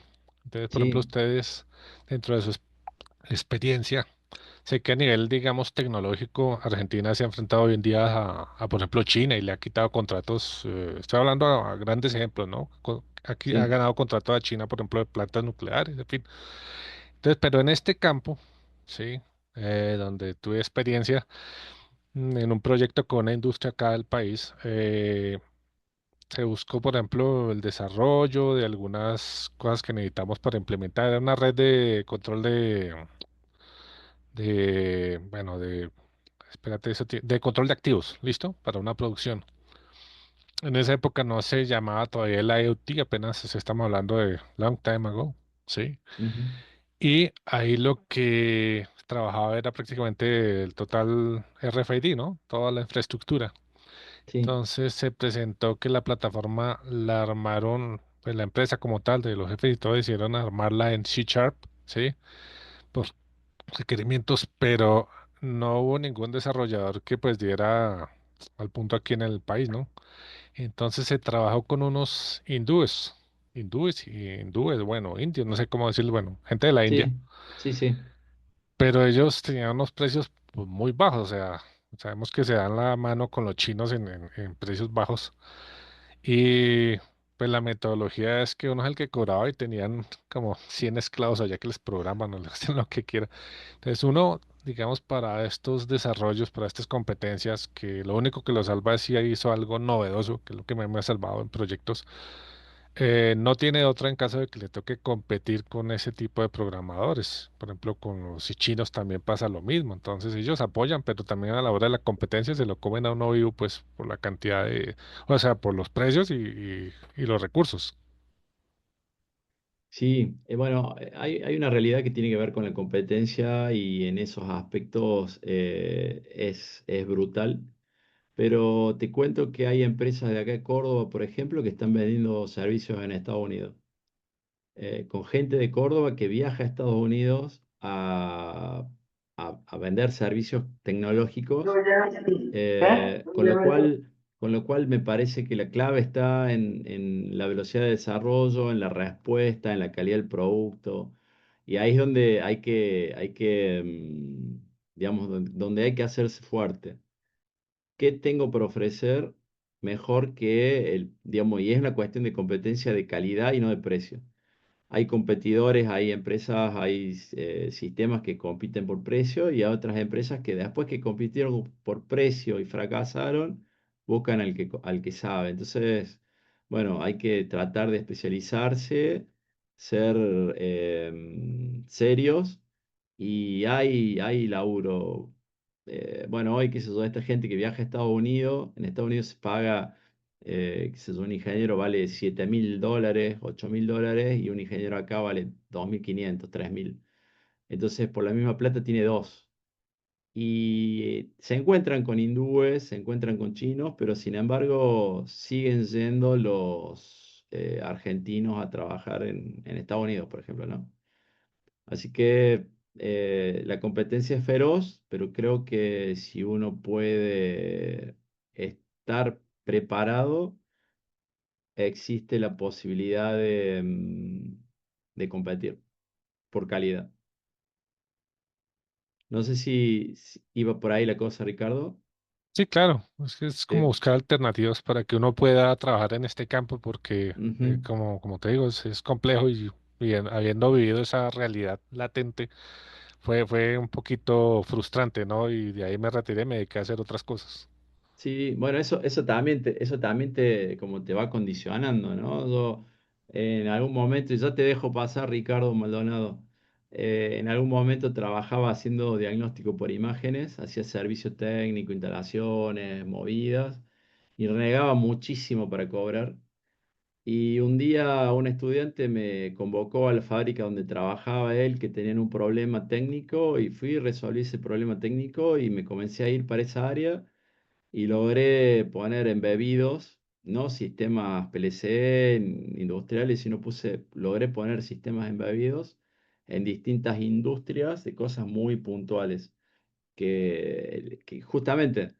[SPEAKER 10] Entonces, por ejemplo,
[SPEAKER 2] sí,
[SPEAKER 10] ustedes, dentro de su experiencia, sé que a nivel, digamos, tecnológico, Argentina se ha enfrentado hoy en día por ejemplo, China y le ha quitado contratos. Estoy hablando a grandes ejemplos, ¿no? Aquí ha
[SPEAKER 2] sí,
[SPEAKER 10] ganado contratos a China, por ejemplo, de plantas nucleares, en fin. Entonces, pero en este campo, sí, donde tuve experiencia en un proyecto con una industria acá del país, se buscó, por ejemplo, el desarrollo de algunas cosas que necesitamos para implementar. Era una red de control bueno, espérate, de control de activos, ¿listo? Para una producción. En esa época no se llamaba todavía el IoT, apenas se estamos hablando de long time ago, ¿sí?
[SPEAKER 2] ujú,
[SPEAKER 10] Y ahí lo que trabajaba era prácticamente el total RFID, ¿no? Toda la infraestructura.
[SPEAKER 2] sí,
[SPEAKER 10] Entonces se presentó que la plataforma la armaron, pues la empresa como tal, de los jefes y todo, hicieron armarla en C Sharp, ¿sí? Por requerimientos, pero no hubo ningún desarrollador que pues diera al punto aquí en el país, ¿no? Entonces se trabajó con unos hindúes, hindúes, bueno, indios, no sé cómo decirlo, bueno, gente de la India,
[SPEAKER 2] Sí, sí, sí.
[SPEAKER 10] pero ellos tenían unos precios pues, muy bajos, o sea, sabemos que se dan la mano con los chinos en precios bajos. Y pues la metodología es que uno es el que cobraba y tenían como 100 esclavos allá que les programan o les hacen lo que quieran. Entonces uno, digamos, para estos desarrollos, para estas competencias, que lo único que lo salva es si hizo algo novedoso, que es lo que me ha salvado en proyectos, no tiene otra en caso de que le toque competir con ese tipo de programadores. Por ejemplo, con los chinos también pasa lo mismo. Entonces ellos apoyan, pero también a la hora de la competencia se lo comen a uno vivo, pues por la cantidad de, o sea, por los precios y los recursos.
[SPEAKER 2] Sí, bueno, hay una realidad que tiene que ver con la competencia y en esos aspectos es brutal. Pero te cuento que hay empresas de acá de Córdoba, por ejemplo, que están vendiendo servicios en Estados Unidos. Con gente de Córdoba que viaja a Estados Unidos a vender servicios tecnológicos, con lo cual me parece que la clave está en la velocidad de desarrollo, en la respuesta, en la calidad del producto. Y ahí es donde digamos, donde hay que hacerse fuerte. ¿Qué tengo para ofrecer mejor que digamos, y es una cuestión de competencia de calidad y no de precio? Hay competidores, hay empresas, hay sistemas que compiten por precio y hay otras empresas que después que compitieron por precio y fracasaron, buscan al que sabe. Entonces, bueno, hay que tratar de especializarse, ser serios y hay laburo. Bueno, hoy, qué sé yo, esta gente que viaja a Estados Unidos, en Estados Unidos se paga qué sé yo, un ingeniero vale $7.000, $8.000 y un ingeniero acá vale 2.500, 3.000. Entonces, por la misma plata tiene dos. Y se encuentran con hindúes, se encuentran con chinos, pero sin embargo siguen yendo los argentinos a trabajar en Estados Unidos, por ejemplo, ¿no? Así que la competencia es feroz, pero creo que si uno puede estar preparado, existe la posibilidad de competir por calidad. No sé si iba por ahí la cosa, Ricardo.
[SPEAKER 10] Sí, claro, es que es como
[SPEAKER 2] Sí.
[SPEAKER 10] buscar alternativas para que uno pueda trabajar en este campo porque,
[SPEAKER 2] Ujú.
[SPEAKER 10] como te digo, es complejo y habiendo vivido esa realidad latente, fue un poquito frustrante, ¿no? Y de ahí me retiré, me dediqué a hacer otras cosas.
[SPEAKER 2] Sí, bueno, eso también como te va condicionando, ¿no? Yo, en algún momento, y ya te dejo pasar, Ricardo Maldonado, en algún momento trabajaba haciendo diagnóstico por imágenes, hacía servicio técnico, instalaciones, movidas, y renegaba muchísimo para cobrar. Y un día un estudiante me convocó a la fábrica donde trabajaba él, que tenían un problema técnico, y fui, resolví ese problema técnico y me comencé a ir para esa área y logré poner embebidos, no sistemas PLC industriales, sino logré poner sistemas embebidos en distintas industrias de cosas muy puntuales que justamente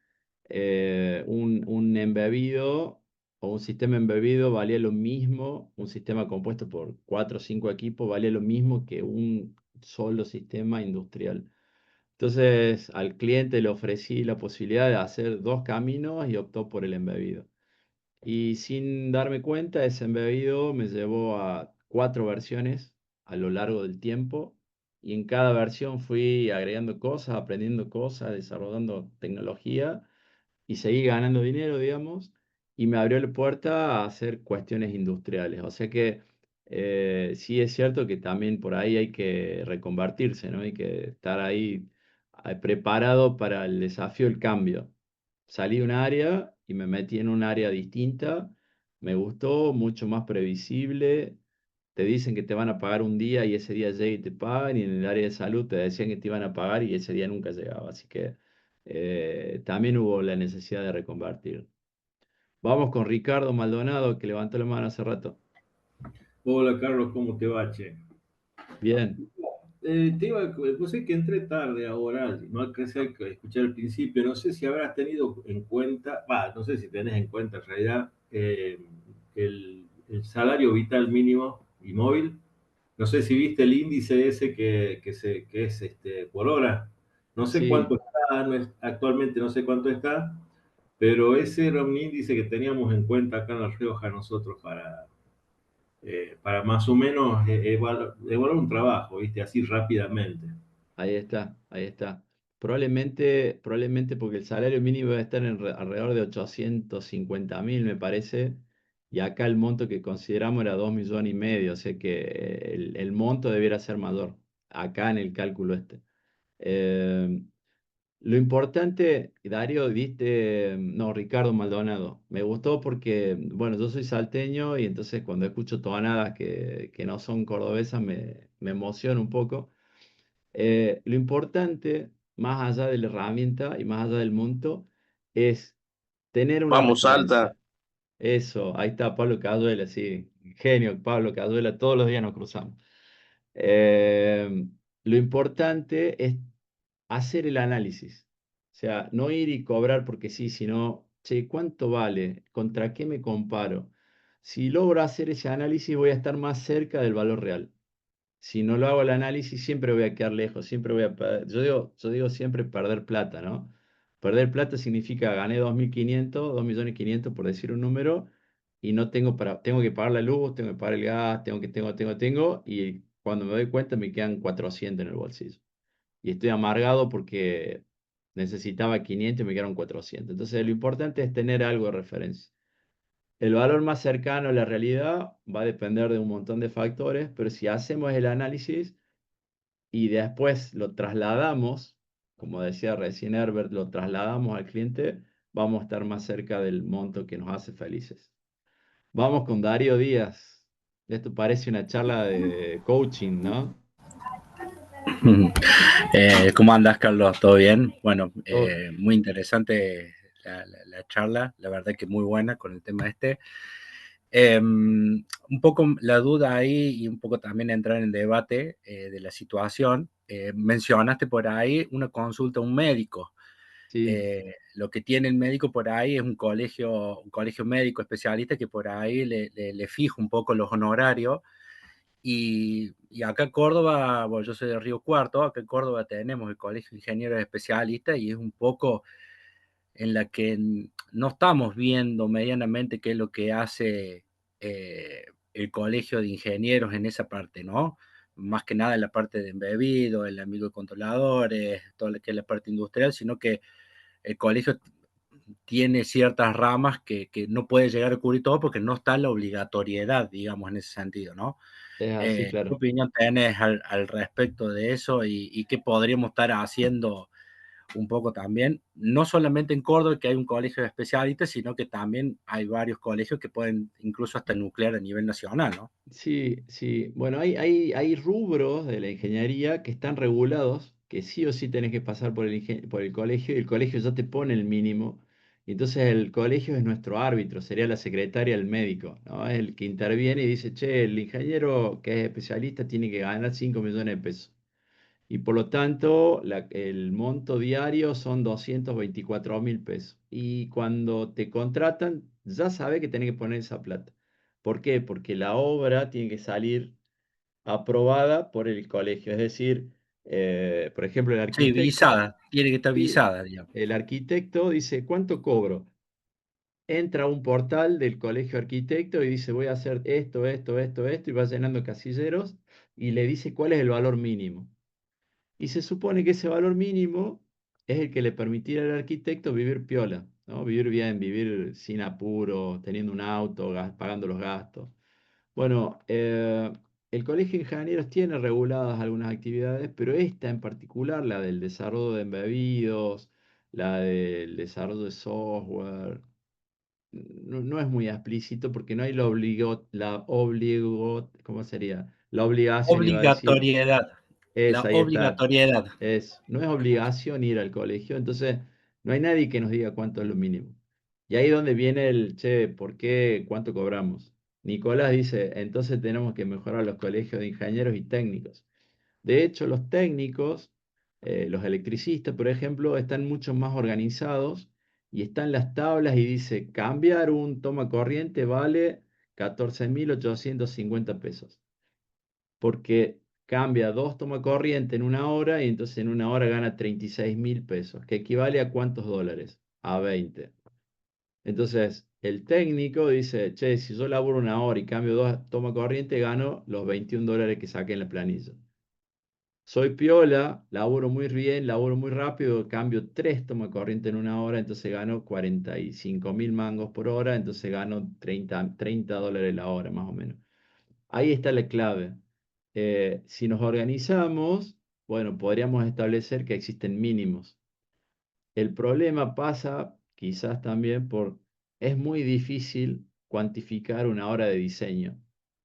[SPEAKER 2] un embebido o un sistema embebido valía lo mismo, un sistema compuesto por 4 o 5 equipos valía lo mismo que un solo sistema industrial. Entonces al cliente le ofrecí la posibilidad de hacer dos caminos y optó por el embebido. Y sin darme cuenta, ese embebido me llevó a 4 versiones a lo largo del tiempo. Y en cada versión fui agregando cosas, aprendiendo cosas, desarrollando tecnología y seguí ganando dinero, digamos. Y me abrió la puerta a hacer cuestiones industriales. O sea que sí es cierto que también por ahí hay que reconvertirse, ¿no? Hay que estar ahí preparado para el desafío del cambio. Salí de un área y me metí en un área distinta. Me gustó, mucho más previsible. Te dicen que te van a pagar un día y ese día llega y te pagan. Y en el área de salud te decían que te iban a pagar y ese día nunca llegaba. Así que también hubo la necesidad de reconvertir. Vamos con Ricardo Maldonado, que levantó la mano hace rato.
[SPEAKER 9] Hola Carlos, ¿cómo te va, che?
[SPEAKER 2] Bien.
[SPEAKER 9] Pues sé que entré tarde ahora, no alcancé a escuchar el principio, no sé si habrás tenido en cuenta, no sé si tenés en cuenta en realidad que el salario vital mínimo y móvil. No sé si viste el índice ese que es por hora. No sé cuánto
[SPEAKER 2] Sí,
[SPEAKER 9] está, actualmente no sé cuánto está, pero ese era un índice que teníamos en cuenta acá en La Rioja nosotros para más o menos evaluar un trabajo, ¿viste? Así rápidamente.
[SPEAKER 2] ahí está, ahí está. Probablemente porque el salario mínimo va a estar alrededor de 850.000, me parece, y acá el monto que consideramos era 2,5 millones, o sea que el monto debiera ser mayor, acá en el cálculo este. Eh, lo importante, Darío, diste, no, Ricardo Maldonado, me gustó porque, bueno, yo soy salteño y entonces cuando escucho tonadas que no son cordobesas me emociona un poco. Lo importante, más allá de la herramienta y más allá del monto, es tener una
[SPEAKER 11] Vamos, Salta.
[SPEAKER 2] referencia. Eso, ahí está Pablo Cazuela, sí, genio, Pablo Cazuela, todos los días nos cruzamos. Eh, lo importante es hacer el análisis. O sea, no ir y cobrar porque sí, sino, che, ¿cuánto vale? ¿Contra qué me comparo? Si logro hacer ese análisis, voy a estar más cerca del valor real. Si no lo hago el análisis, siempre voy a quedar lejos, siempre voy a perder. Yo digo siempre perder plata, ¿no? Perder plata significa gané 2.500, 2.500.000 por decir un número, y no tengo que pagar la luz, tengo que pagar el gas, tengo, y cuando me doy cuenta me quedan 400 en el bolsillo. Y estoy amargado porque necesitaba 500 y me quedaron 400. Entonces lo importante es tener algo de referencia. El valor más cercano a la realidad va a depender de un montón de factores, pero si hacemos el análisis y después lo trasladamos, como decía recién Herbert, lo trasladamos al cliente, vamos a estar más cerca del monto que nos hace felices. Vamos con Darío Díaz. Esto parece una charla de coaching, ¿no?
[SPEAKER 12] ¿Cómo andas, Carlos? ¿Todo bien? Bueno,
[SPEAKER 2] Todo-
[SPEAKER 12] muy interesante la charla, la verdad que muy buena con el tema este. Un poco la duda ahí y un poco también entrar en el debate de la situación. Mencionaste por ahí una consulta a un médico.
[SPEAKER 2] Sí,
[SPEAKER 12] Lo que tiene el médico por ahí es un colegio médico especialista que por ahí le fija un poco los honorarios. Y acá en Córdoba, bueno, yo soy de Río Cuarto, acá en Córdoba tenemos el Colegio de Ingenieros Especialistas y es un poco en la que no estamos viendo medianamente qué es lo que hace el Colegio de Ingenieros en esa parte, ¿no? Más que nada en la parte de embebido, el amigo de controladores, todo lo que es la parte industrial, sino que el colegio tiene ciertas ramas que no puede llegar a cubrir todo porque no está la obligatoriedad, digamos, en ese sentido, ¿no?
[SPEAKER 2] es así,
[SPEAKER 12] ¿Qué
[SPEAKER 2] claro.
[SPEAKER 12] opinión tenés al respecto de eso y qué podríamos estar haciendo un poco también? No solamente en Córdoba, que hay un colegio de especialistas, sino que también hay varios colegios que pueden incluso hasta nuclear a nivel nacional, ¿no?
[SPEAKER 2] Sí, sí. Bueno, hay rubros de la ingeniería que están regulados, que sí o sí tenés que pasar por el colegio, y el colegio ya te pone el mínimo. Y entonces el colegio es nuestro árbitro, sería la secretaria del médico, ¿no? Es el que interviene y dice, che, el ingeniero que es especialista tiene que ganar 5 millones de pesos. Y por lo tanto, el monto diario son 224.000 pesos. Y cuando te contratan, ya sabe que tenés que poner esa plata. ¿Por qué? Porque la obra tiene que salir aprobada por el colegio. Es decir, por ejemplo,
[SPEAKER 12] Sí, visada, tiene que estar visada, digamos.
[SPEAKER 2] el arquitecto dice, ¿cuánto cobro? Entra a un portal del colegio arquitecto y dice, voy a hacer esto, esto, esto, esto, y va llenando casilleros y le dice cuál es el valor mínimo. Y se supone que ese valor mínimo es el que le permitirá al arquitecto vivir piola, ¿no? Vivir bien, vivir sin apuro, teniendo un auto, pagando los gastos. Bueno, el Colegio de Ingenieros tiene reguladas algunas actividades, pero esta en particular, la del desarrollo de embebidos, la del desarrollo de software, no es muy explícito porque no hay ¿cómo sería? La obligación, iba a decir.
[SPEAKER 12] Obligatoriedad, la
[SPEAKER 2] Ahí está.
[SPEAKER 12] obligatoriedad.
[SPEAKER 2] No es obligación ir al colegio, entonces no hay nadie que nos diga cuánto es lo mínimo. Y ahí es donde viene el, che, ¿por qué? ¿Cuánto cobramos? Nicolás dice, entonces tenemos que mejorar los colegios de ingenieros y técnicos. De hecho, los técnicos, los electricistas, por ejemplo, están mucho más organizados y están las tablas y dice, cambiar un toma corriente vale 14.850 pesos. Porque cambia 2 tomacorriente en 1 hora y entonces en 1 hora gana 36.000 pesos, que equivale a ¿cuántos dólares? A 20. Entonces, el técnico dice, che, si yo laburo 1 hora y cambio 2 tomacorriente, gano los 21 dólares que saqué en la planilla. Soy piola, laburo muy bien, laburo muy rápido, cambio 3 tomacorriente en 1 hora, entonces gano 45.000 mangos por hora, entonces gano 30 dólares la hora, más o menos. Ahí está la clave. Si nos organizamos, bueno, podríamos establecer que existen mínimos. El problema pasa quizás también es muy difícil cuantificar 1 hora de diseño.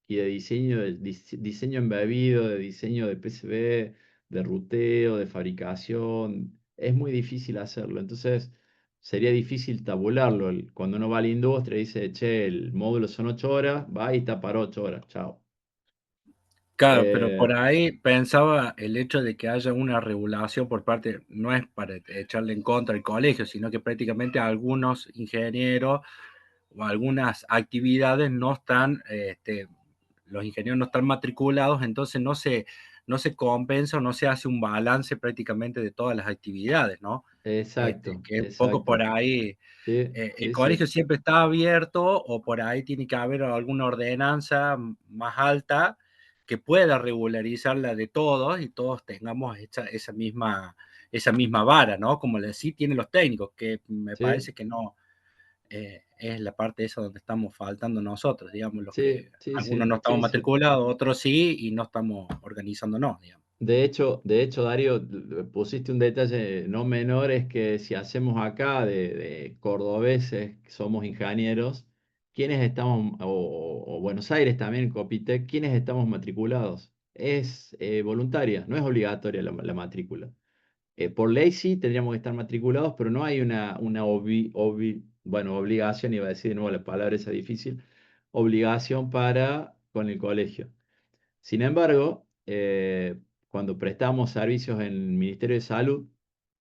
[SPEAKER 2] Y de diseño embebido, de diseño de PCB, de ruteo, de fabricación. Es muy difícil hacerlo. Entonces, sería difícil tabularlo. Cuando uno va a la industria y dice, che, el módulo son 8 horas, va y está para 8 horas. Chao.
[SPEAKER 12] Claro, pero por ahí pensaba el hecho de que haya una regulación por parte, no es para echarle en contra al colegio, sino que prácticamente algunos ingenieros o algunas actividades no están, los ingenieros no están matriculados, entonces no se compensa o no se hace un balance prácticamente de todas las actividades, ¿no?
[SPEAKER 2] Exacto,
[SPEAKER 12] Que es un poco por
[SPEAKER 2] exacto.
[SPEAKER 12] ahí.
[SPEAKER 2] Sí,
[SPEAKER 12] El
[SPEAKER 2] sí,
[SPEAKER 12] colegio
[SPEAKER 2] sí.
[SPEAKER 12] siempre está abierto o por ahí tiene que haber alguna ordenanza más alta que pueda regularizar la de todos y todos tengamos esa misma vara, ¿no? Como sí tienen los técnicos, que me
[SPEAKER 2] Sí,
[SPEAKER 12] parece que no es la parte esa donde estamos faltando nosotros, digamos, los
[SPEAKER 2] sí,
[SPEAKER 12] que
[SPEAKER 2] sí,
[SPEAKER 12] algunos
[SPEAKER 2] sí,
[SPEAKER 12] no estamos
[SPEAKER 2] sí, sí.
[SPEAKER 12] matriculados, otros sí, y no estamos organizándonos, digamos.
[SPEAKER 2] De hecho, Darío, pusiste un detalle no menor, es que si hacemos acá de cordobeses, que somos ingenieros, ¿quiénes estamos, o Buenos Aires también, Copitec, ¿quiénes estamos matriculados? Es voluntaria, no es obligatoria la matrícula. Por ley sí tendríamos que estar matriculados, pero no hay una obligación, iba a decir de nuevo la palabra esa difícil, obligación con el colegio. Sin embargo, cuando prestamos servicios en el Ministerio de Salud,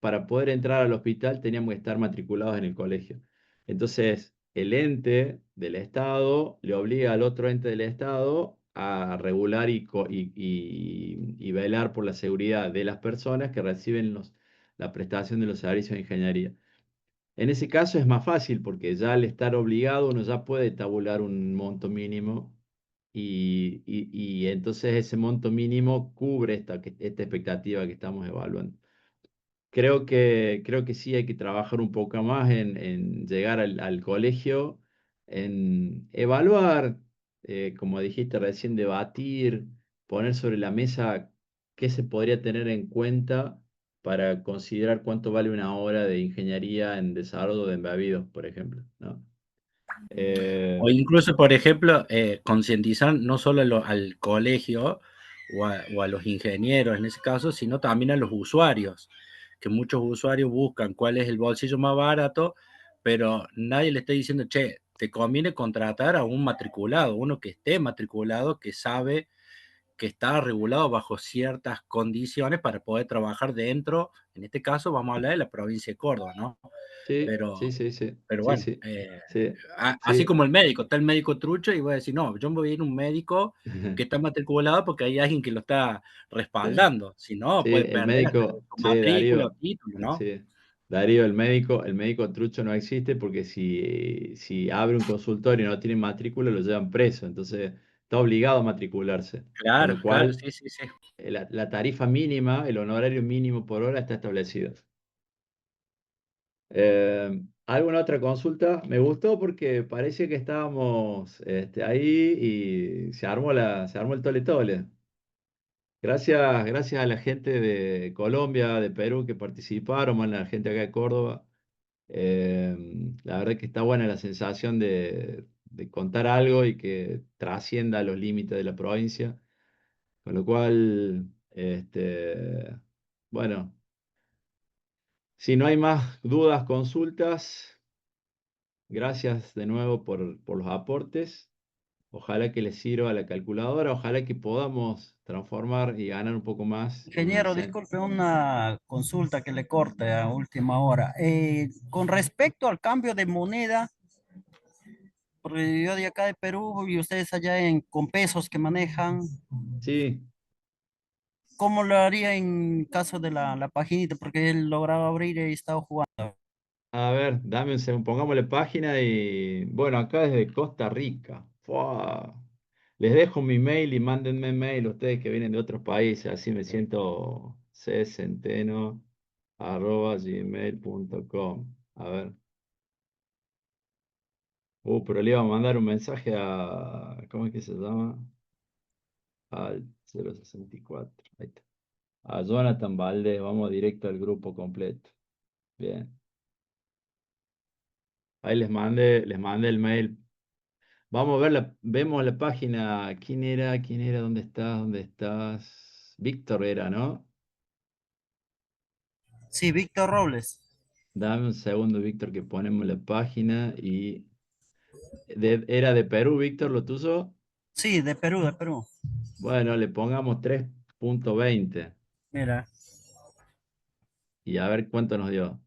[SPEAKER 2] para poder entrar al hospital teníamos que estar matriculados en el colegio. Entonces, el ente del Estado le obliga al otro ente del Estado a regular y velar por la seguridad de las personas que reciben la prestación de los servicios de ingeniería. En ese caso es más fácil porque ya al estar obligado uno ya puede tabular un monto mínimo y entonces ese monto mínimo cubre esta expectativa que estamos evaluando. Creo que sí hay que trabajar un poco más en llegar al colegio, en evaluar, como dijiste recién, debatir, poner sobre la mesa qué se podría tener en cuenta para considerar cuánto vale 1 hora de ingeniería en desarrollo de embebidos, por ejemplo, ¿no?
[SPEAKER 12] O incluso, por ejemplo, concientizar no solo al colegio o a los ingenieros en ese caso, sino también a los usuarios, que muchos usuarios buscan cuál es el bolsillo más barato, pero nadie le está diciendo, che, te conviene contratar a un matriculado, uno que esté matriculado, que sabe que está regulado bajo ciertas condiciones para poder trabajar dentro, en este caso vamos a hablar de la provincia de Córdoba, ¿no?
[SPEAKER 2] Sí,
[SPEAKER 12] Pero,
[SPEAKER 2] sí, sí, sí,
[SPEAKER 12] pero
[SPEAKER 2] sí,
[SPEAKER 12] bueno,
[SPEAKER 2] sí, sí,
[SPEAKER 12] así
[SPEAKER 2] sí.
[SPEAKER 12] como el médico, está el médico trucho y voy a decir, no, yo me voy a ir a un médico que está matriculado porque hay alguien que lo está
[SPEAKER 2] Sí,
[SPEAKER 12] respaldando, si no,
[SPEAKER 2] sí,
[SPEAKER 12] puede
[SPEAKER 2] el
[SPEAKER 12] perder hasta
[SPEAKER 2] médico,
[SPEAKER 12] su
[SPEAKER 2] che,
[SPEAKER 12] matrícula o
[SPEAKER 2] Darío,
[SPEAKER 12] título, ¿no?
[SPEAKER 2] sí, Darío, el médico trucho no existe porque si abre un consultorio y no tiene matrícula, lo llevan preso, entonces está obligado a matricularse, con
[SPEAKER 12] Claro,
[SPEAKER 2] lo
[SPEAKER 12] claro,
[SPEAKER 2] cual
[SPEAKER 12] sí, sí, sí.
[SPEAKER 2] la tarifa mínima, el honorario mínimo por hora está establecido. ¿Alguna otra consulta? Me gustó porque parece que estábamos ahí y se armó el tole tole. Gracias a la gente de Colombia, de Perú que participaron, más la gente acá de Córdoba. La verdad que está buena la sensación de contar algo y que trascienda los límites de la provincia. Con lo cual, bueno, si no hay más dudas, consultas, gracias de nuevo por los aportes. Ojalá que les sirva la calculadora, ojalá que podamos transformar y ganar un poco más
[SPEAKER 6] Ingeniero, disculpe una consulta que le corte a última hora. Con respecto al cambio de moneda, Porque yo de acá de Perú y ustedes allá con pesos que manejan,
[SPEAKER 2] Sí,
[SPEAKER 6] ¿cómo lo haría en caso de la paginita? Porque él lograba abrir y estaba jugando.
[SPEAKER 2] a ver, dame un segundo, pongámosle página y bueno, acá desde Costa Rica. Fua. Les dejo mi mail y mándenme mail ustedes que vienen de otros países, así me siento ccenteno@gmail.com. A ver. Pero le iba a mandar un mensaje a, ¿cómo es que se llama? Al 064. Ahí está. A Jonathan Valdés, vamos directo al grupo completo. Bien. Ahí les mandé el mail. Vamos a ver, vemos la página. ¿Quién era? ¿Quién era? ¿Dónde estás? ¿Dónde estás? Víctor era, ¿no?
[SPEAKER 6] Sí, Víctor Robles.
[SPEAKER 2] Dame un segundo, Víctor, que ponemos la página y... ¿Era de Perú, Víctor, lo tuyo?
[SPEAKER 6] Sí, de Perú, de Perú.
[SPEAKER 2] Bueno, le pongamos 3.20
[SPEAKER 6] Mira.
[SPEAKER 2] y a ver cuánto nos dio.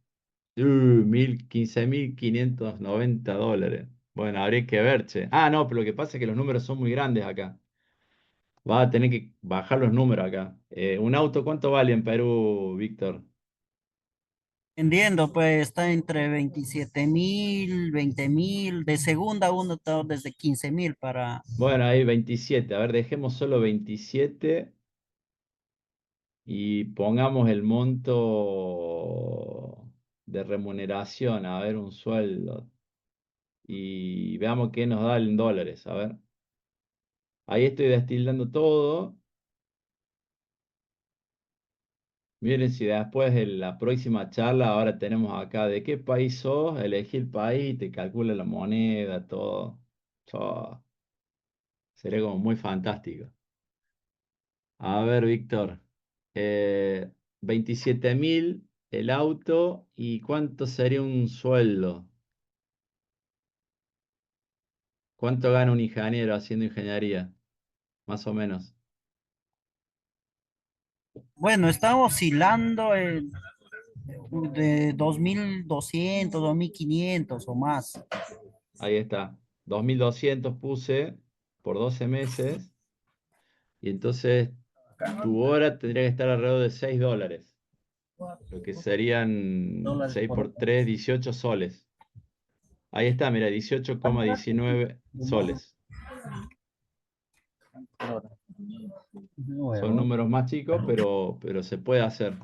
[SPEAKER 2] 15.590 dólares. Bueno, habría que ver, che. Ah, no, pero lo que pasa es que los números son muy grandes acá. Va a tener que bajar los números acá. ¿Un auto cuánto vale en Perú, Víctor?
[SPEAKER 6] Vendiendo, pues está entre 27.000, 20.000. De segunda uno está desde 15.000 para...
[SPEAKER 2] Bueno, ahí 27. A ver, dejemos solo 27 y pongamos el monto de remuneración. A ver, un sueldo. Y veamos qué nos da en dólares. A ver. Ahí estoy destilando todo. Miren, si después de la próxima charla, ahora tenemos acá de qué país sos, elegí el país, te calcula la moneda, todo. Chao. Sería como muy fantástico. A ver, Víctor. 27.000 el auto y ¿cuánto sería un sueldo? ¿Cuánto gana un ingeniero haciendo ingeniería? Más o menos.
[SPEAKER 6] Bueno, está oscilando de 2.200, 2.500 o más.
[SPEAKER 2] Ahí está. 2.200 puse por 12 meses y entonces tu hora tendría que estar alrededor de 6 dólares. Lo que serían
[SPEAKER 6] Dólares
[SPEAKER 2] 6
[SPEAKER 6] por hora.
[SPEAKER 2] por 3, 18 soles. Ahí está, mira, 18,19 soles. Son
[SPEAKER 6] Nuevo.
[SPEAKER 2] números más chicos, pero se puede hacer.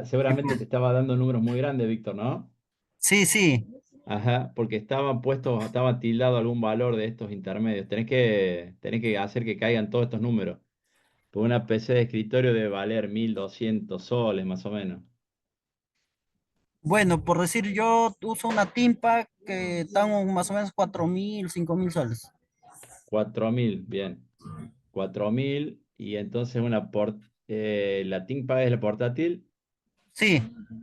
[SPEAKER 2] Seguramente te estaba dando números muy grandes, Víctor, ¿no?
[SPEAKER 6] Sí, sí.
[SPEAKER 2] Ajá, porque estaban puestos, estaba tildado algún valor de estos intermedios. Tenés que hacer que caigan todos estos números. Pues una PC de escritorio debe valer 1.200 soles, más o menos.
[SPEAKER 6] Bueno, por decir, yo uso una timpa que están más o menos 4.000, 5.000 soles.
[SPEAKER 2] 4.000, bien. 4.000 y entonces la ThinkPad es la portátil.
[SPEAKER 6] Sí,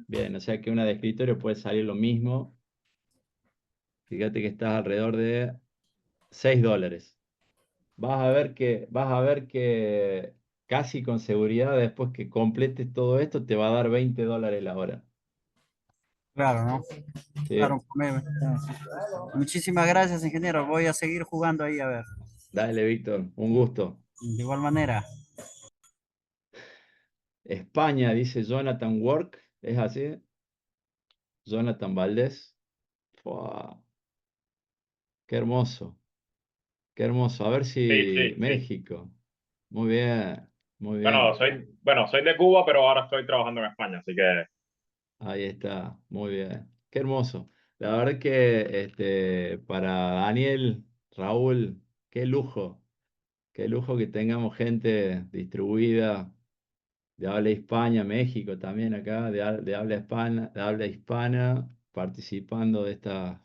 [SPEAKER 2] Bien, o sea que una de escritorio puede salir lo mismo. Fíjate que estás alrededor de 6 dólares. Vas a ver que casi con seguridad después que completes todo esto te va a dar 20 dólares la hora.
[SPEAKER 6] claro, ¿no?
[SPEAKER 2] ¿Sí?
[SPEAKER 6] Claro. Muchísimas gracias, ingeniero. Voy a seguir jugando ahí, a ver.
[SPEAKER 2] Dale, Víctor, un gusto.
[SPEAKER 6] De igual manera.
[SPEAKER 2] España, dice Jonathan Work, ¿es así? Jonathan Valdés. Fua, qué hermoso, qué hermoso. A ver
[SPEAKER 11] Sí,
[SPEAKER 2] si
[SPEAKER 11] sí, sí.
[SPEAKER 2] México. Muy bien, muy
[SPEAKER 11] Bueno,
[SPEAKER 2] bien.
[SPEAKER 11] soy de Cuba, pero ahora estoy trabajando en España, así que
[SPEAKER 2] Ahí está, muy bien. Qué hermoso. La verdad que para Daniel, Raúl, qué lujo que tengamos gente distribuida de habla hispana, México también acá, de habla hispana, participando de estas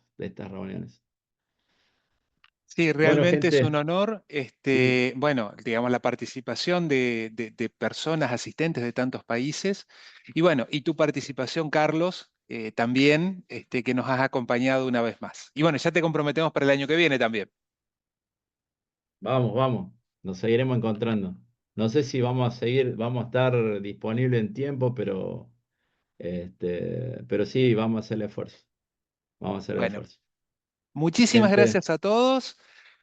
[SPEAKER 2] reuniones.
[SPEAKER 1] Sí,
[SPEAKER 2] Bueno,
[SPEAKER 1] realmente es un
[SPEAKER 2] gente,
[SPEAKER 1] honor,
[SPEAKER 2] sí,
[SPEAKER 1] bueno, digamos, la participación de personas asistentes de tantos países. Y bueno, y tu participación, Carlos, también, que nos has acompañado una vez más. Y bueno, ya te comprometemos para el año que viene también.
[SPEAKER 2] vamos, vamos, nos seguiremos encontrando. No sé si vamos a estar disponibles en tiempo, pero sí, vamos a hacer el esfuerzo. Vamos a hacer el
[SPEAKER 1] Bueno,
[SPEAKER 2] esfuerzo.
[SPEAKER 1] Muchísimas
[SPEAKER 2] Gente,
[SPEAKER 1] gracias a todos